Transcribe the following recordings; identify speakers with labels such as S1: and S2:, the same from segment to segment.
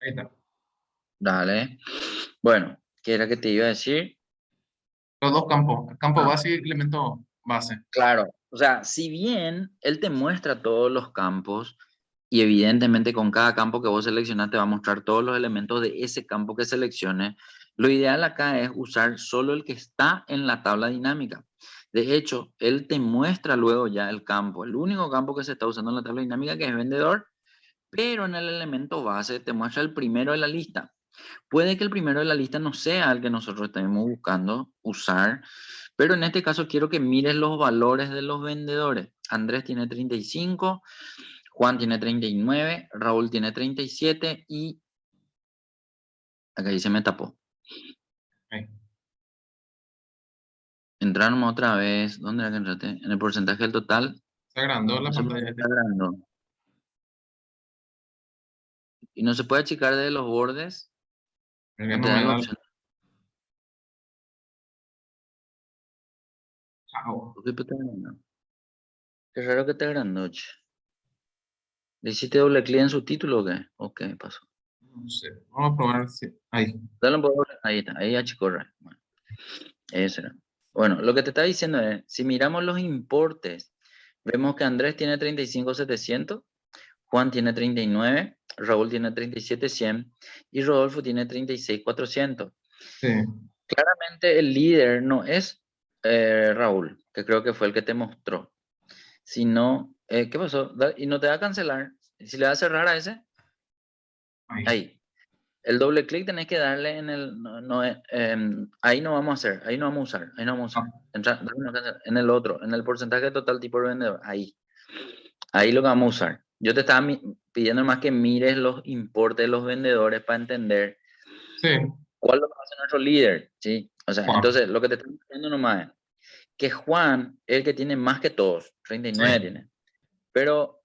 S1: Ahí está.
S2: Dale. Bueno, ¿qué era que te iba a decir?
S1: Los dos campos, el campo
S2: Ah,
S1: base y el elemento base.
S2: claro. O sea, si bien él te muestra todos los campos, y evidentemente con cada campo que vos seleccionas te va a mostrar todos los elementos de ese campo que selecciones, lo ideal acá es usar solo el que está en la tabla dinámica. De hecho, él te muestra luego ya el campo, el único campo que se está usando en la tabla dinámica que es vendedor, pero en el elemento base te muestra el primero de la lista. Puede que el primero de la lista no sea el que nosotros estemos buscando usar, pero en este caso quiero que mires los valores de los vendedores. Andrés tiene 35, Juan tiene 39, Raúl tiene 37 y acá ahí se me tapó.
S1: Ahí.
S2: Entraron otra vez. ¿Dónde era que entraste? En el porcentaje del total.
S1: Se agrandó la
S2: No sé por qué
S1: pantalla.
S2: está grande. Y no se puede achicar de los bordes.
S1: Creo que
S2: No
S1: no
S2: te
S1: me
S2: dan la
S1: da.
S2: opción.
S1: Chao.
S2: ¿Por qué está grande? Qué raro que esté grande. ¿Le hiciste doble clic en su título o qué? ¿O qué pasó?
S1: No sé. Vamos a probar si. Ahí.
S2: Dale un poco. Ahí está. Ahí achicó. Bueno, eso era. Bueno, lo que te está diciendo es, si miramos los importes, vemos que Andrés tiene 35.700, Juan tiene 39, Raúl tiene 37.100 y Rodolfo tiene 36.400.
S1: Sí.
S2: Claramente el líder no es Raúl, que creo que fue el que te mostró, sino, ¿qué pasó? Y no te va a cancelar. Si le das a cerrar a ese,
S1: Ahí.
S2: ahí. El doble clic tenés que darle en el, ahí no vamos a hacer, ahí no vamos a usar, ahí no vamos a usar.
S1: Ah,
S2: Dale una cancel- en el otro, en el porcentaje total tipo de vendedor, ahí. Ahí lo que vamos a usar. Yo te estaba pidiendo más que mires los importes de los vendedores para entender
S1: sí.
S2: cuál lo que hace nuestro líder, ¿sí? O sea,
S1: Juan.
S2: entonces lo que te estoy diciendo nomás es que Juan es el que tiene más que todos, 39
S1: Sí.
S2: tiene. Pero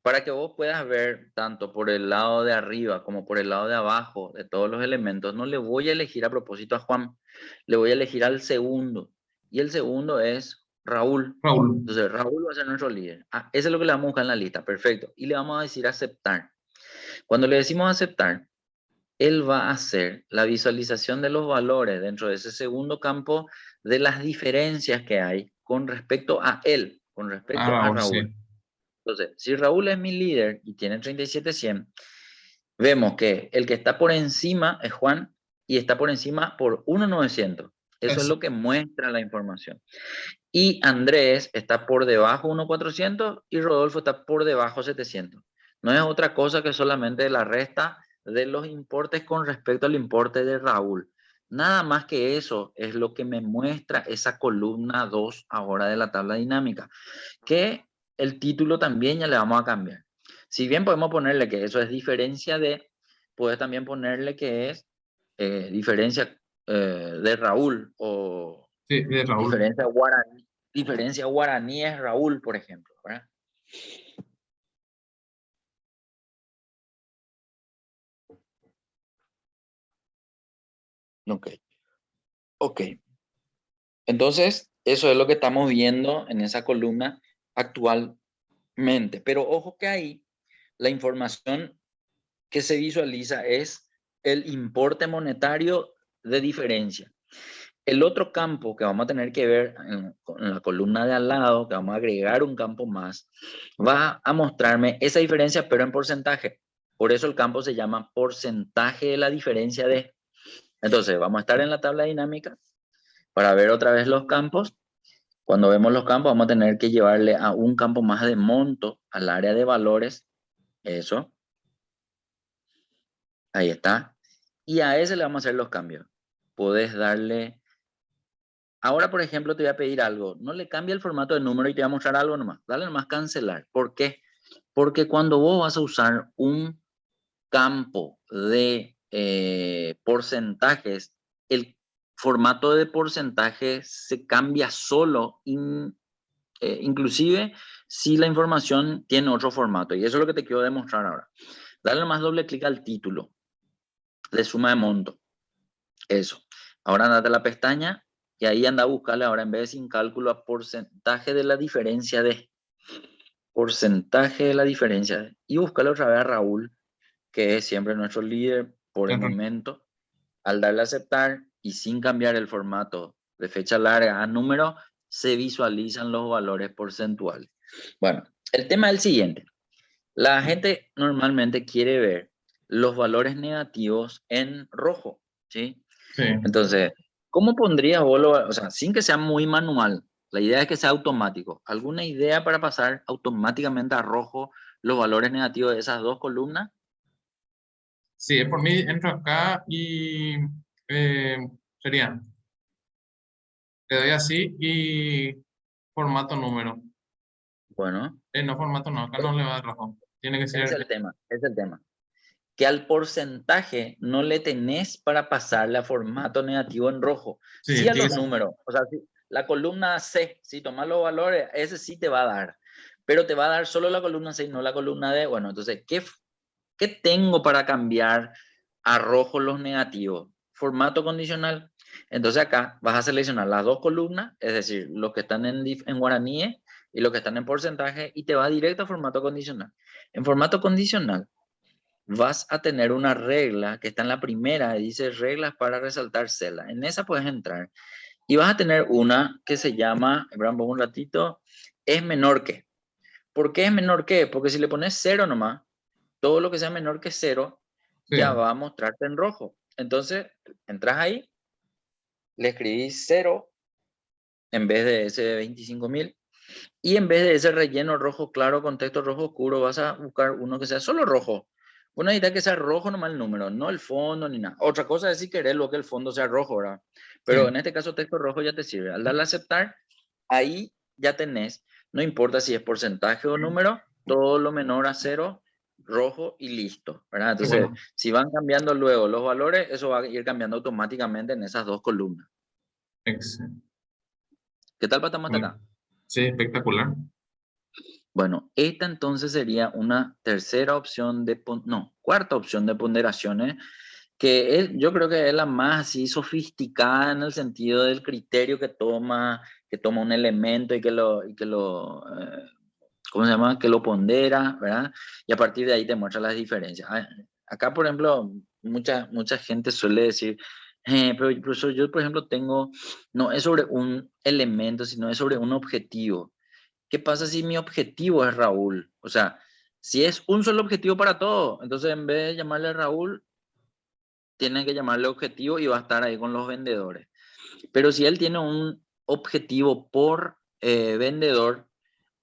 S2: para que vos puedas ver tanto por el lado de arriba como por el lado de abajo de todos los elementos, no le voy a elegir a propósito a Juan, le voy a elegir al segundo. Y el segundo es Raúl.
S1: Raúl.
S2: Entonces, Raúl va a ser nuestro líder. Ah, eso es lo que le vamos a buscar en la lista. Perfecto. Y le vamos a decir aceptar. Cuando le decimos aceptar, él va a hacer la visualización de los valores dentro de ese segundo campo de las diferencias que hay con respecto a él, con
S1: Ah,
S2: respecto a
S1: Raúl, sí.
S2: Raúl. Entonces, si Raúl es mi líder y tiene 37.100, vemos que el que está por encima es Juan y está por encima por 1.900. Eso es
S1: Eso.
S2: lo que muestra la información. Y Andrés está por debajo 1.400 y Rodolfo está por debajo 700. No es otra cosa que solamente la resta de los importes con respecto al importe de Raúl. Nada más que eso es lo que me muestra esa columna 2 ahora de la tabla dinámica, que el título también ya le vamos a cambiar. Si bien podemos ponerle que eso es diferencia de, puedes también ponerle que es diferencia de Raúl o
S1: Sí, de Raúl.
S2: diferencia guaraní. Diferencia guaraní es Raúl, por ejemplo, ¿verdad? Ok, ok. Entonces, eso es lo que estamos viendo en esa columna actualmente. Pero ojo que ahí la información que se visualiza es el importe monetario de diferencia. El otro campo que vamos a tener que ver en la columna de al lado, que vamos a agregar un campo más, va a mostrarme esa diferencia, pero en porcentaje. Por eso el campo se llama porcentaje de la diferencia de. Entonces, vamos a estar en la tabla dinámica para ver otra vez los campos. Cuando vemos los campos, vamos a tener que llevarle a un campo más de monto al área de valores. Eso, ahí está. Y a ese le vamos a hacer los cambios. Puedes darle. Ahora, por ejemplo, te voy a pedir algo. No le cambie el formato de número y te voy a mostrar algo nomás. Dale nomás cancelar. ¿Por qué? Porque cuando vos vas a usar un campo de porcentajes, el formato de porcentaje se cambia solo, inclusive si la información tiene otro formato. Y eso es lo que te quiero demostrar ahora. Dale nomás doble clic al título de suma de monto. Eso. Ahora andate a la pestaña y ahí anda a buscarle ahora en vez de sin cálculo a porcentaje de la diferencia de. Porcentaje de la diferencia de. Y búscale otra vez a Raúl que es siempre nuestro líder por el
S1: Ajá.
S2: momento, al darle a aceptar y sin cambiar el formato de fecha larga a número, se visualizan los valores porcentuales. Bueno, el tema es el siguiente. La gente normalmente quiere ver los valores negativos en rojo, ¿sí?
S1: Sí.
S2: Entonces, ¿cómo pondrías vos, o sea, sin que sea muy manual? La idea es que sea automático. ¿Alguna idea para pasar automáticamente a rojo los valores negativos de esas dos columnas?
S1: Sí, por mí entro acá y eh, sería, le doy así y formato número.
S2: Bueno,
S1: No, formato no, acá no le va a dar rojo. Tiene que
S2: es
S1: ser,
S2: el tema, es el tema. Que al porcentaje no le tenés para pasarle a formato negativo en rojo.
S1: sí,
S2: Sí a
S1: tiene
S2: los
S1: que ser,
S2: números. O sea, la columna C, si tomas los valores, ese sí te va a dar. Pero te va a dar solo la columna C y no la columna D. Bueno, entonces, ¿qué tengo para cambiar a rojo los negativos? Formato condicional. Entonces acá vas a seleccionar las dos columnas, es decir, los que están en guaraníes y los que están en porcentaje, y te va directo a formato condicional. En formato condicional vas a tener una regla que está en la primera, y dice reglas para resaltar celda. En esa puedes entrar y vas a tener una que se llama, esperamos un ratito, es menor que. ¿Por qué es menor que? Porque si le pones cero nomás, todo lo que sea menor que cero
S1: sí,
S2: ya va a mostrarte en rojo. Entonces, entras ahí, le escribís cero en vez de ese 25.000 y en vez de ese relleno rojo claro con texto rojo oscuro, vas a buscar uno que sea solo rojo. Una idea que sea rojo nomás el número, no el fondo ni nada. Otra cosa es si querés lo que el fondo sea rojo, ¿verdad? Pero
S1: sí,
S2: en este caso texto rojo ya te sirve. Al darle a aceptar, ahí ya tenés, no importa si es porcentaje o número, todo lo menor a cero, rojo y listo, ¿verdad?
S1: qué
S2: Entonces,
S1: bueno.
S2: si van cambiando luego los valores, eso va a ir cambiando automáticamente en esas dos columnas.
S1: Excelente.
S2: ¿Qué tal pasamos hasta
S1: Bueno,
S2: acá?
S1: sí, espectacular.
S2: Bueno, esta entonces sería una tercera opción de, no, cuarta opción de ponderaciones, que yo creo que es la más así sofisticada en el sentido del criterio que toma un elemento ¿cómo se llama? Que lo pondera, ¿verdad? Y a partir de ahí te muestra las diferencias. Acá, por ejemplo, mucha gente suele decir, pero profesor, yo, por ejemplo, no es sobre un elemento, sino es sobre un objetivo. ¿Qué pasa si mi objetivo es Raúl? O sea, si es un solo objetivo para todo, entonces en vez de llamarle Raúl, tienen que llamarle objetivo y va a estar ahí con los vendedores. Pero si él tiene un objetivo por vendedor,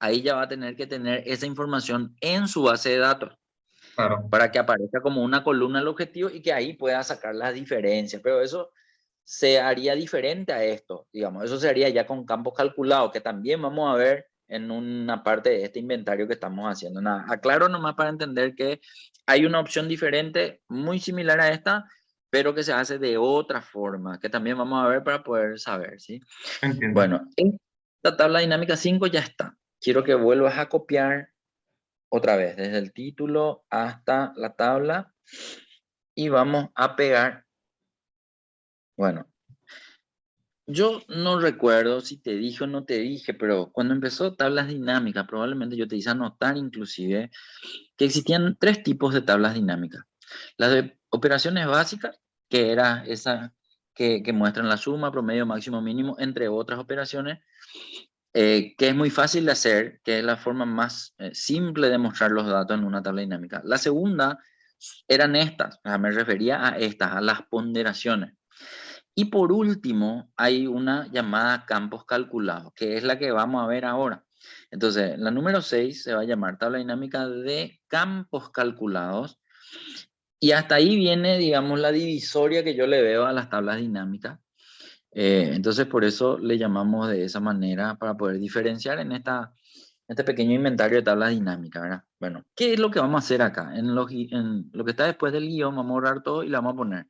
S2: ahí ya va a tener que tener esa información en su base de datos
S1: Claro,
S2: para que aparezca como una columna el objetivo y que ahí pueda sacar las diferencias. Pero eso se haría diferente a esto, digamos, eso se haría ya con campos calculados, que también vamos a ver en una parte de este inventario que estamos haciendo. Nada, aclaro nomás para entender que hay una opción diferente, muy similar a esta, pero que se hace de otra forma, que también vamos a ver para poder saber, ¿sí?
S1: entiendo.
S2: Bueno, esta tabla dinámica 5 ya está. Quiero que vuelvas a copiar otra vez, desde el título hasta la tabla, y vamos a pegar, bueno, yo no recuerdo si te dije o no te dije, pero cuando empezó tablas dinámicas, probablemente yo te hice anotar inclusive que existían tres tipos de tablas dinámicas. Las de operaciones básicas, que era esa que muestran la suma, promedio, máximo, mínimo, entre otras operaciones, que es muy fácil de hacer, que es la forma más simple de mostrar los datos en una tabla dinámica. La segunda eran estas, o sea, me refería a estas, a las ponderaciones. Y por último, hay una llamada campos calculados, que es la que vamos a ver ahora. Entonces, la número 6 se va a llamar tabla dinámica de campos calculados. Y hasta ahí viene, digamos, la divisoria que yo le veo a las tablas dinámicas. Entonces, por eso le llamamos de esa manera para poder diferenciar en este pequeño inventario de tablas dinámicas, ¿verdad? Bueno, ¿qué es lo que vamos a hacer acá? En lo que está después del guión, vamos a borrar todo y lo vamos a poner.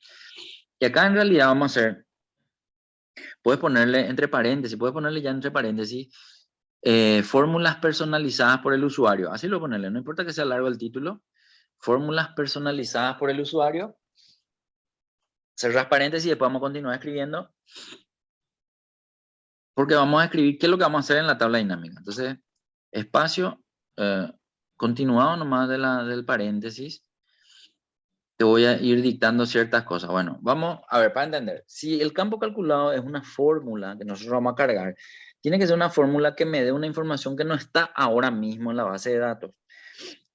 S2: Y acá en realidad vamos a hacer. Puedes ponerle entre paréntesis, puedes ponerle ya entre paréntesis fórmulas personalizadas por el usuario. Así lo ponerle, no importa que sea largo el título. Fórmulas personalizadas por el usuario. Cerrás paréntesis y después vamos a continuar escribiendo. Porque vamos a escribir qué es lo que vamos a hacer en la tabla dinámica. Entonces, espacio, continuado nomás del paréntesis. te voy a ir dictando ciertas cosas. Bueno, vamos a ver, para entender. Si el campo calculado es una fórmula que nosotros vamos a cargar, tiene que ser una fórmula que me dé una información que no está ahora mismo en la base de datos.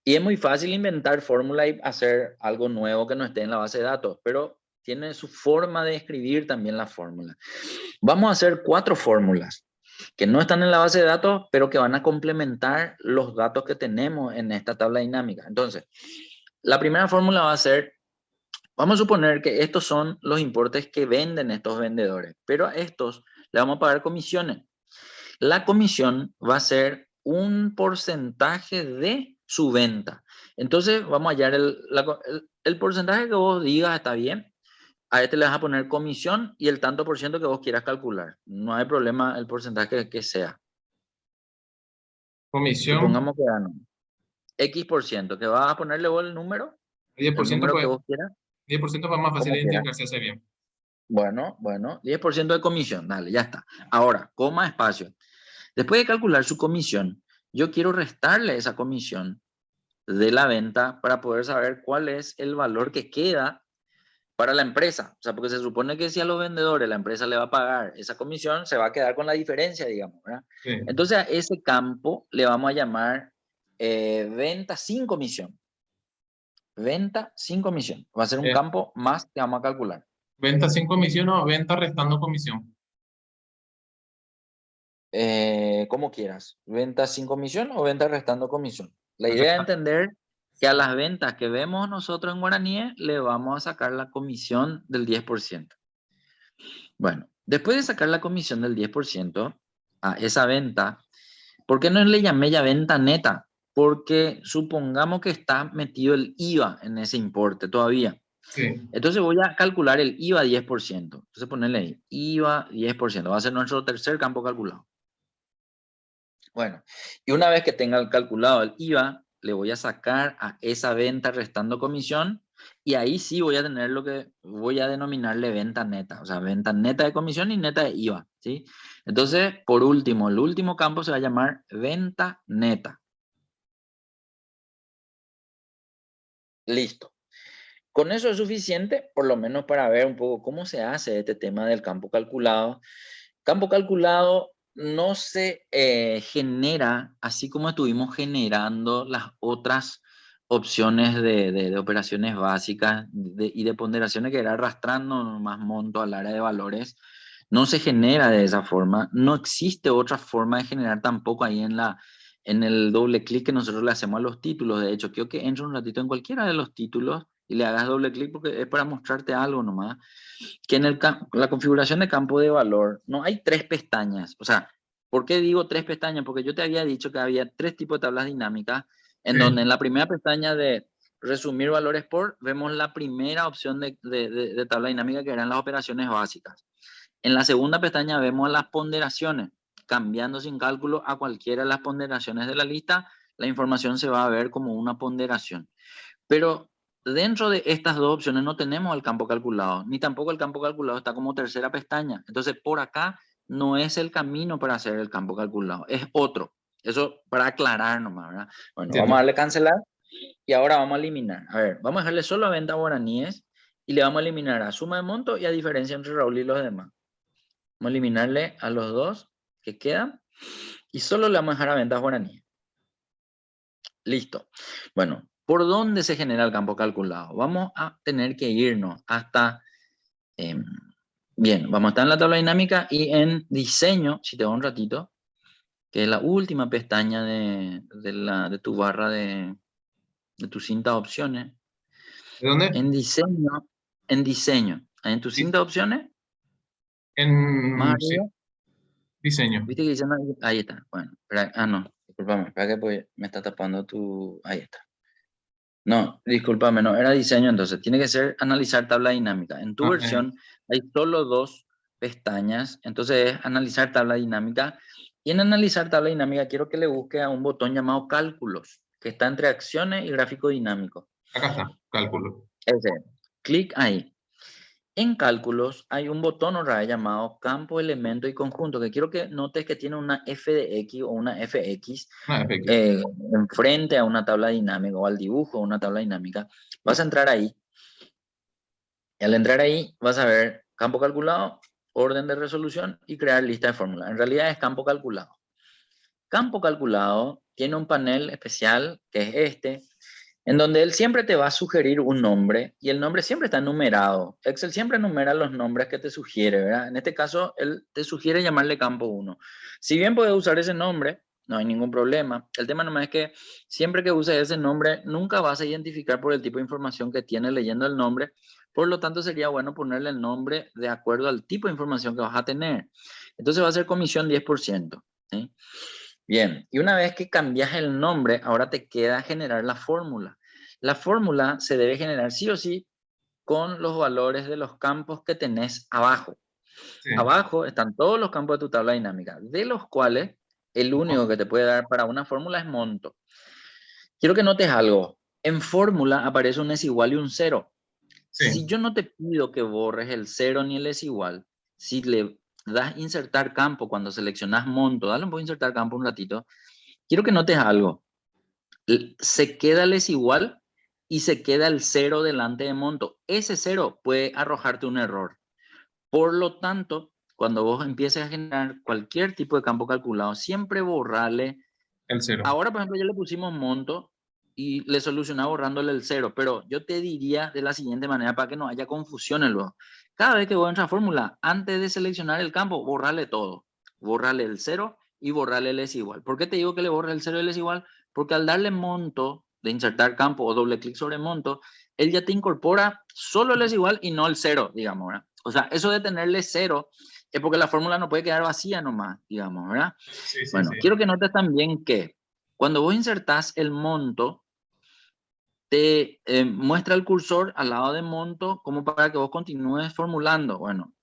S2: Y es muy fácil inventar fórmula y hacer algo nuevo que no esté en la base de datos, pero tiene su forma de escribir también la fórmula. Vamos a hacer 4 fórmulas que no están en la base de datos, pero que van a complementar los datos que tenemos en esta tabla dinámica. Entonces, la primera fórmula va a ser, vamos a suponer que estos son los importes que venden estos vendedores, pero a estos le vamos a pagar comisiones. La comisión va a ser un porcentaje de su venta. Entonces, vamos a hallar el porcentaje que vos digas está bien. A este le vas a poner comisión y el tanto por ciento que vos quieras calcular. No hay problema el porcentaje que sea.
S1: Comisión,
S2: Supongamos que gano X por ciento, que vas a ponerle vos el
S1: 10%,
S2: número que
S1: pues,
S2: vos quieras,
S1: 10% para más fácil
S2: como quieras.
S1: identificarse hace bien.
S2: Bueno, 10% de comisión, dale, ya está. Ahora, coma espacio. Después de calcular su comisión, yo quiero restarle esa comisión de la venta para poder saber cuál es el valor que queda para la empresa. O sea, porque se supone que si a los vendedores la empresa le va a pagar esa comisión, se va a quedar con la diferencia, digamos, ¿verdad?
S1: Sí.
S2: Entonces a ese campo le vamos a llamar venta sin comisión. Venta sin comisión. Va a ser un campo más que vamos a calcular.
S1: ¿Venta sin comisión o venta restando comisión?
S2: Como quieras. ¿Venta sin comisión o venta restando comisión? La idea es entender que a las ventas que vemos nosotros en guaraníes le vamos a sacar la comisión del 10%. Bueno, después de sacar la comisión del 10% a esa venta, ¿por qué no le llamé ya venta neta? Porque supongamos que está metido el IVA en ese importe todavía.
S1: Sí.
S2: Entonces voy a calcular el IVA 10%. Entonces ponerle ahí, IVA 10%. Va a ser nuestro tercer campo calculado. Bueno, y una vez que tenga calculado el IVA, le voy a sacar a esa venta restando comisión y ahí sí voy a tener lo que voy a denominarle venta neta, o sea, venta neta de comisión y neta de IVA, ¿sí? Entonces, por último, el último campo se va a llamar venta neta. Listo. Con eso es suficiente, por lo menos para ver un poco cómo se hace este tema del campo calculado. Campo calculado no se genera así como estuvimos generando las otras opciones de operaciones básicas y de ponderaciones que era arrastrando más monto al área de valores. No se genera de esa forma. No existe otra forma de generar tampoco ahí en el doble clic que nosotros le hacemos a los títulos. De hecho, quiero que entre un ratito en cualquiera de los títulos y le hagas doble clic porque es para mostrarte algo nomás. Que en la configuración de campo de valor no hay 3 pestañas. O sea, ¿por qué digo 3 pestañas? Porque yo te había dicho que había 3 tipos de tablas dinámicas, en donde en la primera pestaña de resumir valores por, vemos la primera opción de tabla dinámica que eran las operaciones básicas. En la segunda pestaña vemos las ponderaciones. Cambiando sin cálculo a cualquiera de las ponderaciones de la lista, la información se va a ver como una ponderación. Pero dentro de estas dos opciones no tenemos el campo calculado, ni tampoco el campo calculado está como tercera pestaña. Entonces, por acá no es el camino para hacer el campo calculado, es otro. Eso para aclarar nomás, ¿verdad? Bueno,
S1: Entiendo.
S2: vamos a darle cancelar y ahora vamos a eliminar. A ver, vamos a dejarle solo a venta guaraníes y le vamos a eliminar a suma de monto y a diferencia entre Raúl y los demás. Vamos a eliminarle a los dos que quedan y solo le vamos a dejar a ventas guaraníes. Listo. Bueno, ¿por dónde se genera el campo calculado? Vamos a tener que irnos hasta, bien, vamos a estar en la tabla dinámica y en diseño, si te doy un ratito, que es la última pestaña de tu barra de tu cinta de opciones.
S1: ¿De dónde?
S2: En diseño, en tu cinta de opciones, más
S1: Sí,
S2: arriba,
S1: diseño.
S2: viste que dice, ahí está, bueno, no, discúlpame, espera que pues me está tapando ahí está. No, discúlpame, no, era diseño, entonces tiene que ser analizar tabla dinámica. En tu versión hay solo 2 pestañas, entonces es analizar tabla dinámica. Y en analizar tabla dinámica quiero que le busque a un botón llamado cálculos, que está entre acciones y gráfico dinámico.
S1: Acá está, cálculo.
S2: Ese, clic ahí. En cálculos hay un botón otra vez llamado campo, elemento y conjunto, que quiero que notes que tiene una f de x o una fx enfrente a una tabla dinámica o al dibujo de una tabla dinámica. Vas a entrar ahí Y al entrar ahí vas a ver campo calculado, orden de resolución y crear lista de fórmulas. En realidad es campo calculado. Campo calculado tiene un panel especial que es este, en donde él siempre te va a sugerir un nombre y el nombre siempre está numerado. Excel siempre numera los nombres que te sugiere, ¿verdad? En este caso, él te sugiere llamarle campo 1. Si bien puedes usar ese nombre, no hay ningún problema. El tema nomás es que siempre que uses ese nombre, nunca vas a identificar por el tipo de información que tiene leyendo el nombre. Por lo tanto, sería bueno ponerle el nombre de acuerdo al tipo de información que vas a tener. Entonces va a ser comisión 10%. ¿Sí? Bien, y una vez que cambias el nombre, ahora te queda generar la fórmula. La fórmula se debe generar sí o sí con los valores de los campos que tenés abajo.
S1: Sí.
S2: Abajo están todos los campos de tu tabla dinámica, de los cuales el único que te puede dar para una fórmula es monto. Quiero que notes algo. En fórmula aparece un es igual y un cero. Si
S1: Sí.
S2: yo no te pido que borres el cero ni el es igual, si le das insertar campo cuando seleccionas monto, dale un poco insertar campo un ratito, quiero que notes algo. Se queda el es igual y se queda el cero delante de monto. Ese cero puede arrojarte un error. Por lo tanto, cuando vos empieces a generar cualquier tipo de campo calculado, siempre borrarle.
S1: El 0.
S2: Ahora, por ejemplo, ya le pusimos monto y le solucionaba borrándole el cero, pero yo te diría de la siguiente manera para que no haya confusiones luego. Cada vez que vos entras a fórmula, antes de seleccionar el campo, borrarle todo. Borrarle el cero y borrarle el es igual. ¿Por qué te digo que le borre el cero y el es igual? Porque al darle monto, de insertar campo o doble clic sobre monto, él ya te incorpora solo el es igual y no el cero, digamos, ¿verdad? O sea, eso de tenerle cero es porque la fórmula no puede quedar vacía nomás, digamos, ¿verdad?
S1: Sí, sí,
S2: Bueno,
S1: sí.
S2: quiero que notes también que cuando vos insertás el monto, te muestra el cursor al lado de monto como para que vos continúes formulando. Bueno,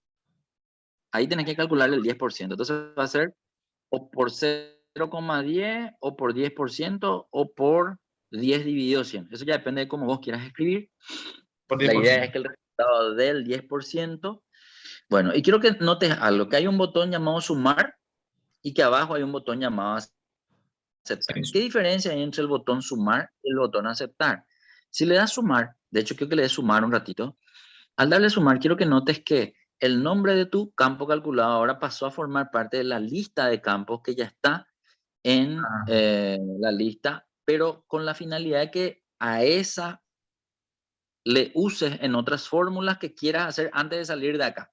S2: ahí tenés que calcular el 10%. Entonces va a ser o por 0,10 o por 10% o por 10 dividido 100. Eso ya depende de cómo vos quieras escribir.
S1: Por
S2: La idea
S1: 10%.
S2: es que el resultado del 10%. Bueno, y quiero que notes algo, que hay un botón llamado sumar y que abajo hay un botón llamado aceptar.
S1: Sí.
S2: ¿Qué diferencia hay entre el botón sumar y el botón aceptar? Si le das sumar, de hecho quiero que le des sumar un ratito, al darle sumar quiero que notes que el nombre de tu campo calculado ahora pasó a formar parte de la lista de campos que ya está en
S1: Ah,
S2: la lista, pero con la finalidad de que a esa le uses en otras fórmulas que quieras hacer antes de salir de acá.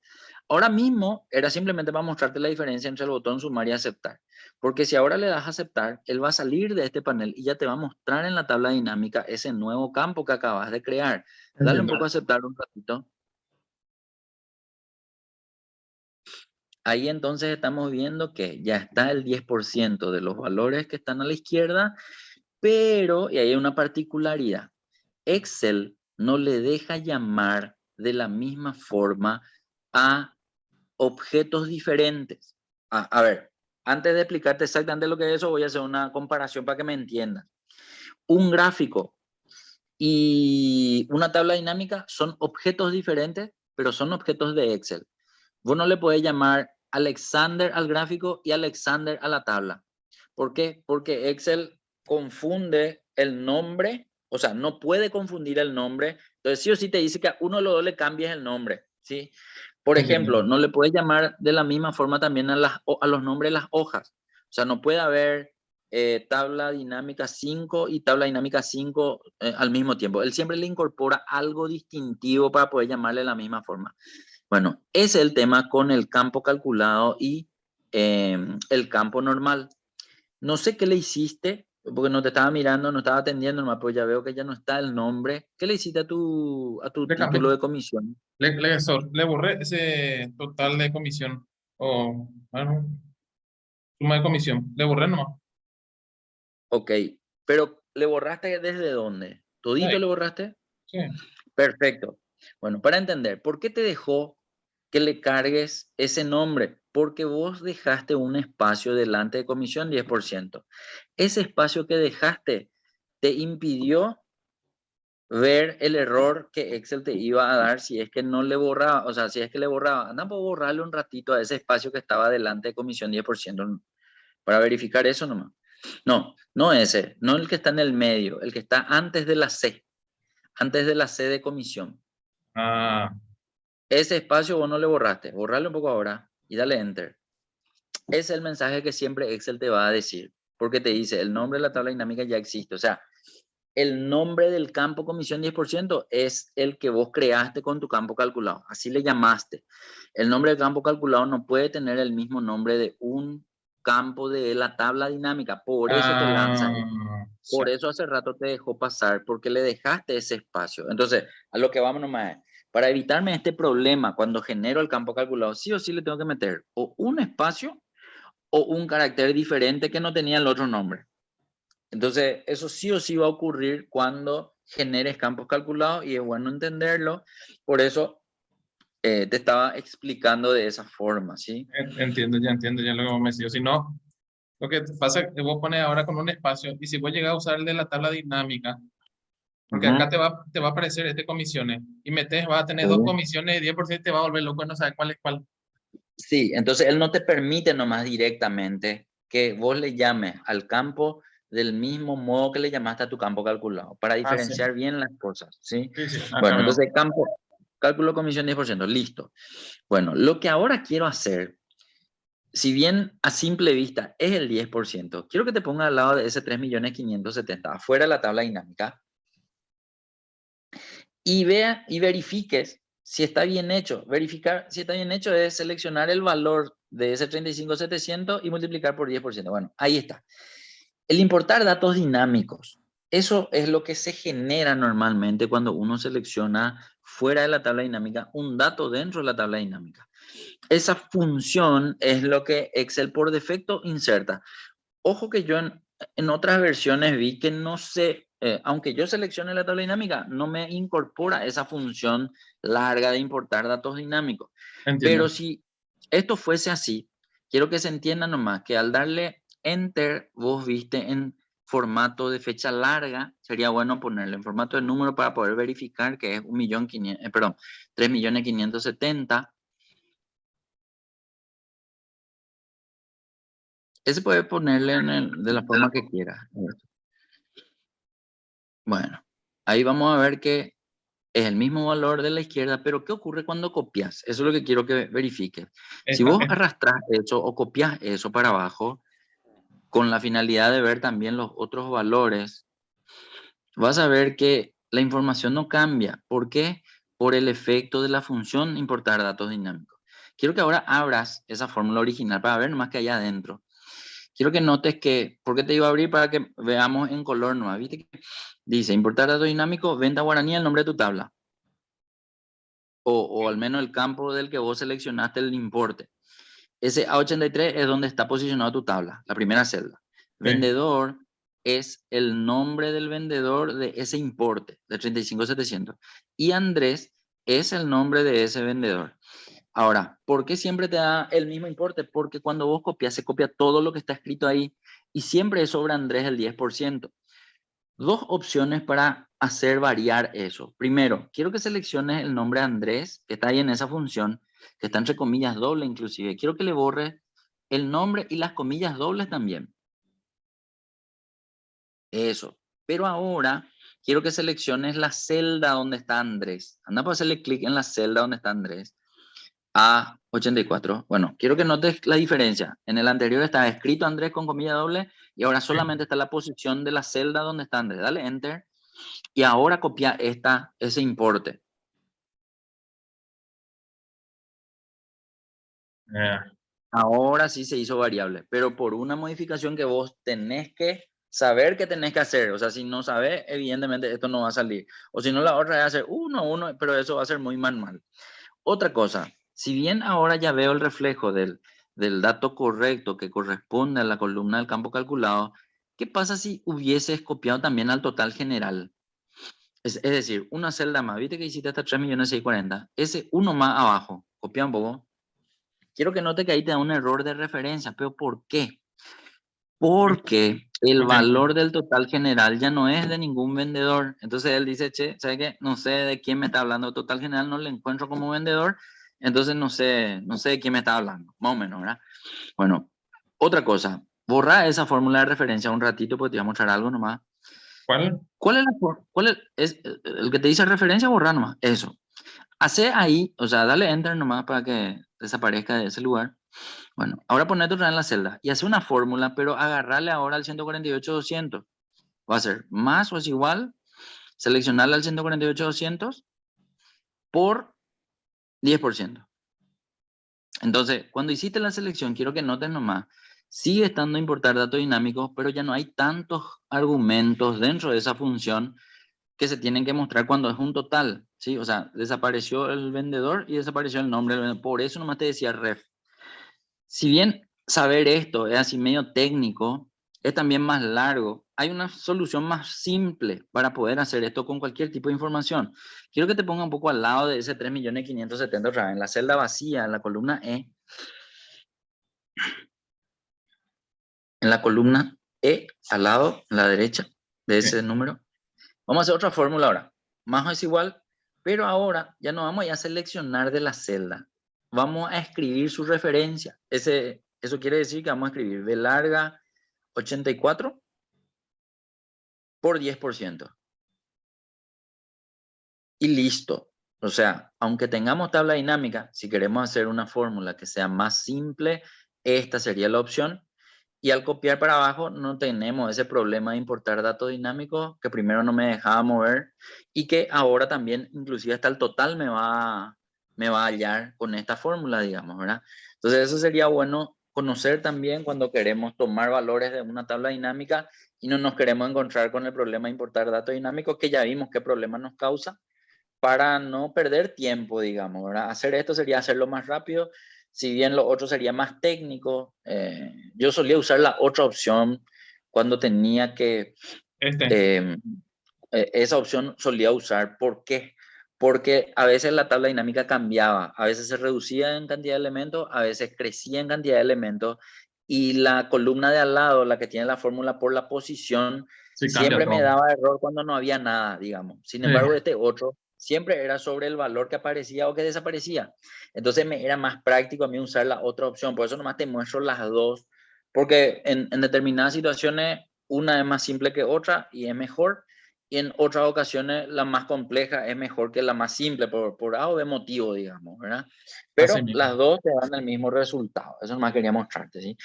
S2: Ahora mismo era simplemente para mostrarte la diferencia entre el botón sumar y aceptar. Porque si ahora le das a aceptar, él va a salir de este panel y ya te va a mostrar en la tabla dinámica ese nuevo campo que acabas de crear. Dale un
S1: entiendo.
S2: poco a aceptar un ratito. Ahí entonces estamos viendo que ya está el 10% de los valores que están a la izquierda, pero, y ahí hay una particularidad, Excel no le deja llamar de la misma forma a objetos diferentes. A ver, antes de explicarte exactamente lo que es eso, voy a hacer una comparación para que me entiendan. Un gráfico y una tabla dinámica son objetos diferentes, pero son objetos de Excel. Vos no le podés llamar Alexander al gráfico y Alexander a la tabla. ¿Por qué? Porque Excel confunde el nombre, o sea, no puede confundir el nombre. Entonces, sí o sí te dice que a uno de los dos le cambies el nombre, ¿sí? Por
S1: Entiendo.
S2: ejemplo, no le puedes llamar de la misma forma también a los nombres de las hojas. O sea, no puede haber tabla dinámica 5 y tabla dinámica 5 al mismo tiempo. Él siempre le incorpora algo distintivo para poder llamarle de la misma forma. Bueno, ese es el tema con el campo calculado y el campo normal. No sé qué le hiciste, porque no te estaba mirando, no estaba atendiendo, nomás, pues ya veo que ya no está el nombre. ¿Qué le hiciste a tu
S1: Le cambié.
S2: título de comisión?
S1: Le borré ese total de comisión. O, bueno, suma de comisión. Le borré nomás.
S2: Ok, pero ¿le borraste desde dónde? ¿Todito
S1: Ahí,
S2: le borraste?
S1: sí.
S2: Perfecto. Bueno, para entender, ¿por qué te dejó que le cargues ese nombre? Porque vos dejaste un espacio delante de comisión 10%. Ese espacio que dejaste te impidió ver el error que Excel te iba a dar si es que no le borraba, o sea, si es que le borraba. Anda por borrarle un ratito a ese espacio que estaba delante de comisión 10% para verificar eso nomás. No, no ese, no el que está en el medio, el que está antes de la C de comisión.
S1: Ah,
S2: Ese espacio vos no le borraste. Borrarlo un poco ahora y dale Enter. Ese es el mensaje que siempre Excel te va a decir. Porque te dice, el nombre de la tabla dinámica ya existe. O sea, el nombre del campo comisión 10% es el que vos creaste con tu campo calculado. Así le llamaste. El nombre del campo calculado no puede tener el mismo nombre de un campo de la tabla dinámica. Por eso te lanza.
S1: Sí.
S2: Por eso hace rato te dejó pasar, porque le dejaste ese espacio. Entonces, a lo que vamos nomás es, para evitarme este problema, cuando genero el campo calculado, sí o sí le tengo que meter o un espacio o un carácter diferente que no tenía el otro nombre. Entonces, eso sí o sí va a ocurrir cuando generes campos calculados y es bueno entenderlo. Por eso te estaba explicando de esa forma, ¿sí?
S1: Entiendo ya lo que vos me decís. Si no, lo que pasa es que vos pones ahora con un espacio y si vos llegas a usar el de la tabla dinámica, porque acá
S2: Ujú.
S1: te va a aparecer este comisiones y metes, vas a tener
S2: Sí.
S1: dos comisiones de 10% y te va a volver loco, no sabes cuál es cuál.
S2: Sí, entonces él no te permite nomás directamente que vos le llames al campo del mismo modo que le llamaste a tu campo calculado, para
S1: Ah, sí.
S2: diferenciar bien las cosas, ¿sí?
S1: Sí, sí, acá
S2: Bueno,
S1: veo.
S2: entonces campo, cálculo comisión 10%, listo. Bueno, lo que ahora quiero hacer, si bien a simple vista es el 10%, quiero que te ponga al lado de ese 3.570.000, afuera de la tabla dinámica, y vea y verifiques si está bien hecho. Verificar si está bien hecho es seleccionar el valor de ese 35.700 y multiplicar por 10%. Bueno, ahí está. El importar datos dinámicos. Eso es lo que se genera normalmente cuando uno selecciona fuera de la tabla dinámica un dato dentro de la tabla dinámica. Esa función es lo que Excel por defecto inserta. Ojo que yo en otras versiones vi que no se, aunque yo seleccione la tabla dinámica, no me incorpora esa función larga de importar datos dinámicos.
S1: Entiendo.
S2: Pero si esto fuese así, quiero que se entienda nomás que al darle Enter, vos viste en formato de fecha larga, sería bueno ponerle en formato de número para poder verificar que es 1.500.000, perdón, 3.570.000. Ese puede ponerle de la forma que quiera. Bueno, ahí vamos a ver que es el mismo valor de la izquierda, pero ¿qué ocurre cuando copias? Eso es lo que quiero que verifiques. Si
S1: Esta,
S2: vos arrastras eso o copias eso para abajo, con la finalidad de ver también los otros valores, vas a ver que la información no cambia. ¿Por qué? Por el efecto de la función importar datos dinámicos. Quiero que ahora abras esa fórmula original para ver nomás que hay adentro. Quiero que notes que, ¿por qué te iba a abrir? Para que veamos en color nomás. ¿Viste que dice importar datos dinámicos, venta guaraní, el nombre de tu tabla? O al menos el campo del que vos seleccionaste el importe. Ese A83 es donde está posicionada tu tabla, la primera celda.
S1: sí.
S2: Vendedor es el nombre del vendedor de ese importe, de 35.700. Y Andrés es el nombre de ese vendedor. Ahora, ¿por qué siempre te da el mismo importe? Porque cuando vos copias, se copia todo lo que está escrito ahí y siempre es sobre Andrés el 10%. Dos opciones para hacer variar eso. Primero, quiero que selecciones el nombre Andrés, que está ahí en esa función, que está entre comillas doble inclusive. Quiero que le borres el nombre y las comillas dobles también. Eso. Pero ahora quiero que selecciones la celda donde está Andrés. Anda para hacerle clic en la celda donde está Andrés. A84. Bueno, quiero que notes la diferencia. En el anterior estaba escrito Andrés con comilla doble y ahora solamente está la posición de la celda donde está Andrés. Dale Enter. Y ahora copia ese importe.
S1: Ah,
S2: Ahora sí se hizo variable, pero por una modificación que vos tenés que saber que tenés que hacer. O sea, si no sabes, evidentemente esto no va a salir. O si no, la otra es hacer uno, pero eso va a ser muy manual. Otra cosa, si bien ahora ya veo el reflejo del dato correcto que corresponde a la columna del campo calculado, ¿qué pasa si hubieses copiado también al total general? Es decir, una celda más, viste que hiciste hasta 3.640.000, ese uno más abajo, copia un poco. Quiero que note que ahí te da un error de referencia, pero ¿por qué? Porque el
S1: no te entiendo.
S2: valor del total general ya no es de ningún vendedor. Entonces él dice, che, ¿sabe qué? No sé de quién me está hablando. Total general no le encuentro como vendedor. Entonces no sé de quién me está hablando. Más o menos, ¿verdad? Bueno, otra cosa. Borra esa fórmula de referencia un ratito porque te voy a mostrar algo nomás.
S1: ¿Cuál?
S2: ¿Cuál es el que te dice referencia? Borra nomás. Eso. Hace ahí, o sea, dale enter nomás para que desaparezca de ese lugar. Bueno, ahora ponete otra vez en la celda y hace una fórmula, pero agarrarle ahora al 148,200. Va a ser más o es igual, seleccionarle al 148,200 por 10%. Entonces, cuando hiciste la selección, quiero que notes nomás, sigue estando importar datos dinámicos, pero ya no hay tantos argumentos dentro de esa función que se tienen que mostrar cuando es un total, ¿sí? O sea, desapareció el vendedor y desapareció el nombre del vendedor. Por eso nomás te decía ref. Si bien saber esto es así medio técnico, es también más largo. Hay una solución más simple para poder hacer esto con cualquier tipo de información. Quiero que te ponga un poco al lado de ese 3.570.000 otra vez, en la celda vacía, en la columna E. En la columna E, al lado, a la derecha de
S1: Sí.
S2: ese número. Vamos a hacer otra fórmula ahora. Más o es igual, pero ahora ya no vamos a ir a seleccionar de la celda. Vamos a escribir su referencia. Eso quiere decir que vamos a escribir B larga 84 por 10%. Y listo. O sea, aunque tengamos tabla dinámica, si queremos hacer una fórmula que sea más simple, esta sería la opción. Y al copiar para abajo no tenemos ese problema de importar datos dinámicos que primero no me dejaba mover y que ahora también inclusive hasta el total me va a hallar con esta fórmula, digamos, ¿verdad? Entonces eso sería bueno conocer también cuando queremos tomar valores de una tabla dinámica y no nos queremos encontrar con el problema de importar datos dinámicos, que ya vimos qué problema nos causa, para no perder tiempo, digamos, ¿verdad? Hacer esto sería hacerlo más rápido, si bien lo otro sería más técnico. Yo solía usar la otra opción cuando tenía que, eh, esa opción solía usar. ¿Por qué? Porque a veces la tabla dinámica cambiaba, a veces se reducía en cantidad de elementos, a veces crecía en cantidad de elementos, y la columna de al lado, la que tiene la fórmula por la posición,
S1: Sí, cambia
S2: siempre me
S1: todo.
S2: daba error cuando no había nada, digamos. Sin embargo, este otro siempre era sobre el valor que aparecía o que desaparecía. Entonces me era más práctico a mí usar la otra opción. Por eso nomás te muestro las dos, porque en determinadas situaciones una es más simple que otra y es mejor. Y en otras ocasiones la más compleja es mejor que la más simple por A o B motivo, digamos, ¿verdad?
S1: Así
S2: Pero
S1: mismo.
S2: las dos te dan el mismo resultado. Eso nomás quería mostrarte, ¿sí?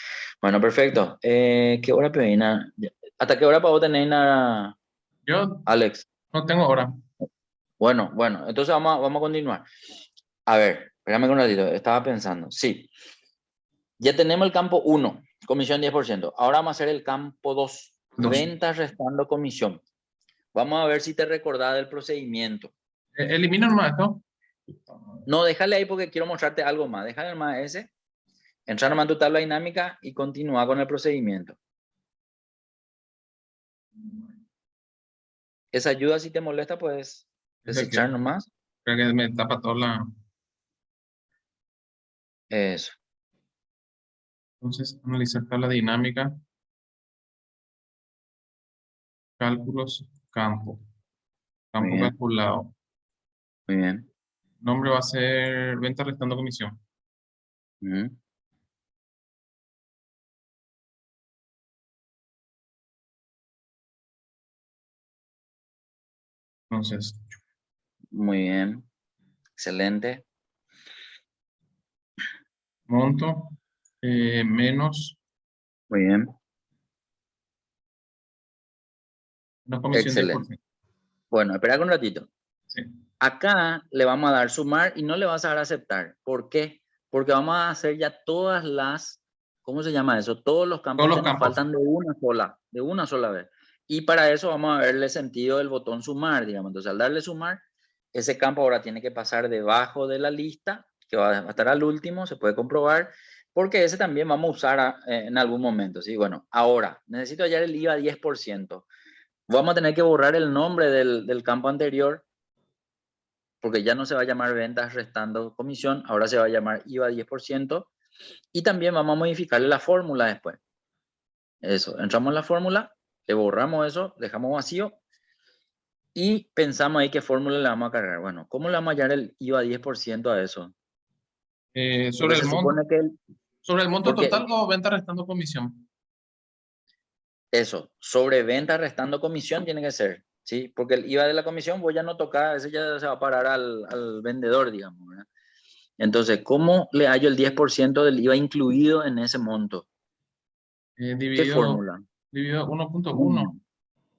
S2: Bueno, perfecto. ¿Qué hora, Pevina? ¿Hasta qué hora para vos tener,
S1: Yo
S2: Alex?
S1: no tengo hora.
S2: Bueno, entonces vamos a continuar. A ver, espérame un ratito, estaba pensando. Sí, ya tenemos el campo 1, comisión 10%. Ahora vamos a hacer el campo 2,
S1: Dos.
S2: ventas restando comisión. Vamos a ver si te recordás del procedimiento.
S1: Elimina nomás esto.
S2: No, déjale ahí porque quiero mostrarte algo más. Déjale más ese, entrar nomás en tu tabla dinámica y continúa con el procedimiento. Esa ayuda, si te molesta, puedes
S1: Eso que,
S2: desechar nomás.
S1: creo que me tapa toda la...
S2: Eso.
S1: Entonces, analizar tabla dinámica, cálculos, campo.
S2: Muy
S1: Campo
S2: bien,
S1: calculado.
S2: muy bien.
S1: Nombre va a ser venta restando comisión.
S2: Ujú.
S1: Entonces,
S2: Muy bien. Excelente.
S1: monto menos
S2: Muy bien.
S1: una comisión
S2: Excelente.
S1: 10%.
S2: Bueno, espera un ratito.
S1: Sí.
S2: Acá le vamos a dar sumar y no le vas a dar aceptar. ¿Por qué? Porque vamos a hacer ya todas las, ¿cómo se llama eso? Todos los
S1: Todos
S2: campos
S1: los
S2: que nos
S1: campos.
S2: faltan de una sola vez. Y para eso vamos a verle sentido del botón sumar, digamos. Entonces, al darle sumar, ese campo ahora tiene que pasar debajo de la lista, que va a estar al último, se puede comprobar, porque ese también vamos a usar en algún momento, ¿sí? Bueno, ahora, necesito hallar el IVA 10%. Vamos a tener que borrar el nombre del campo anterior, porque ya no se va a llamar ventas restando comisión, ahora se va a llamar IVA 10%, y también vamos a modificarle la fórmula después. Eso, entramos en la fórmula, le borramos eso, dejamos vacío, y pensamos ahí qué fórmula le vamos a cargar. Bueno, ¿cómo le vamos a hallar el IVA 10% a eso? Porque
S1: Sobre el
S2: se
S1: monto,
S2: supone que,
S1: sobre el monto
S2: porque
S1: total o venta restando comisión.
S2: eso, sobre venta restando comisión tiene que ser, ¿sí? Porque el IVA de la comisión vos ya no tocás, ese ya se va a parar al vendedor, digamos, ¿verdad? Entonces, ¿cómo le hallo el 10% del IVA incluido en ese monto? ¿Qué
S1: Dividido,
S2: fórmula?
S1: dividido uno punto
S2: No,
S1: uno. ¿Eh?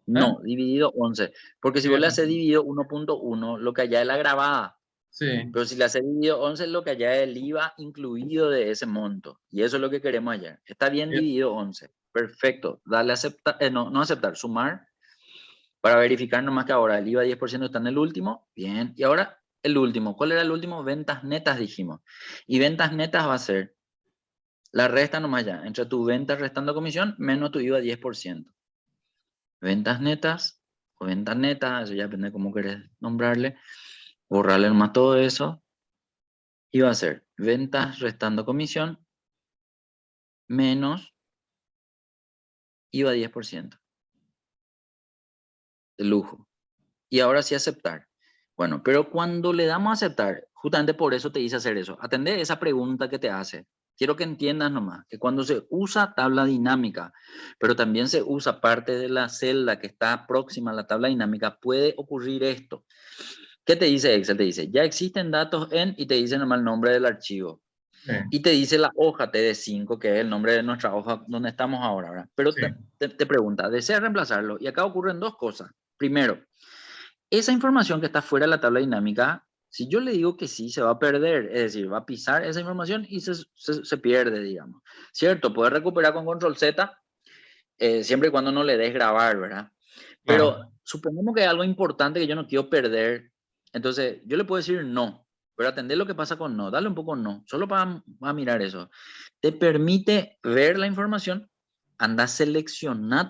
S2: no, dividido 11. Porque si vos le haces dividido 1.1, lo que allá es la grabada.
S1: Sí.
S2: Pero si le haces dividido 11, lo que allá es el IVA incluido de ese monto. Y eso es lo que queremos hallar. Está bien
S1: Bien.
S2: dividido 11. Perfecto. Dale a aceptar, no aceptar, sumar para verificar nomás que ahora el IVA 10% está en el último. Bien. Y ahora el último. ¿Cuál era el último? Ventas netas, dijimos. Y ventas netas va a ser la resta nomás ya, entre tu venta restando comisión menos tu IVA 10%. Ventas netas o ventas netas, eso ya depende de cómo querés nombrarle. Borrarle nomás todo eso. Y va a ser ventas restando comisión menos IVA 10%. De lujo. Y ahora sí aceptar. Bueno, pero cuando le damos a aceptar, justamente por eso te dice hacer eso. Atender esa pregunta que te hace. Quiero que entiendas nomás que cuando se usa tabla dinámica, pero también se usa parte de la celda que está próxima a la tabla dinámica, puede ocurrir esto. ¿Qué te dice Excel? Te dice, ya existen datos en, y te dice nomás el nombre del archivo.
S1: Sí.
S2: Y te dice la hoja TD5, que es el nombre de nuestra hoja donde estamos ahora, ¿verdad? Pero
S1: Sí.
S2: te pregunta, ¿desea reemplazarlo? Y acá ocurren dos cosas. Primero, esa información que está fuera de la tabla dinámica, si yo le digo que sí, se va a perder, es decir, va a pisar esa información y se pierde, digamos. ¿Cierto? Puedes recuperar con control Z, siempre y cuando no le des grabar, ¿verdad? Pero
S1: Claro.
S2: supongamos que hay algo importante que yo no quiero perder, entonces yo le puedo decir no, pero atender lo que pasa con no, dale un poco no, solo para mirar eso. Te permite ver la información, anda a seleccionar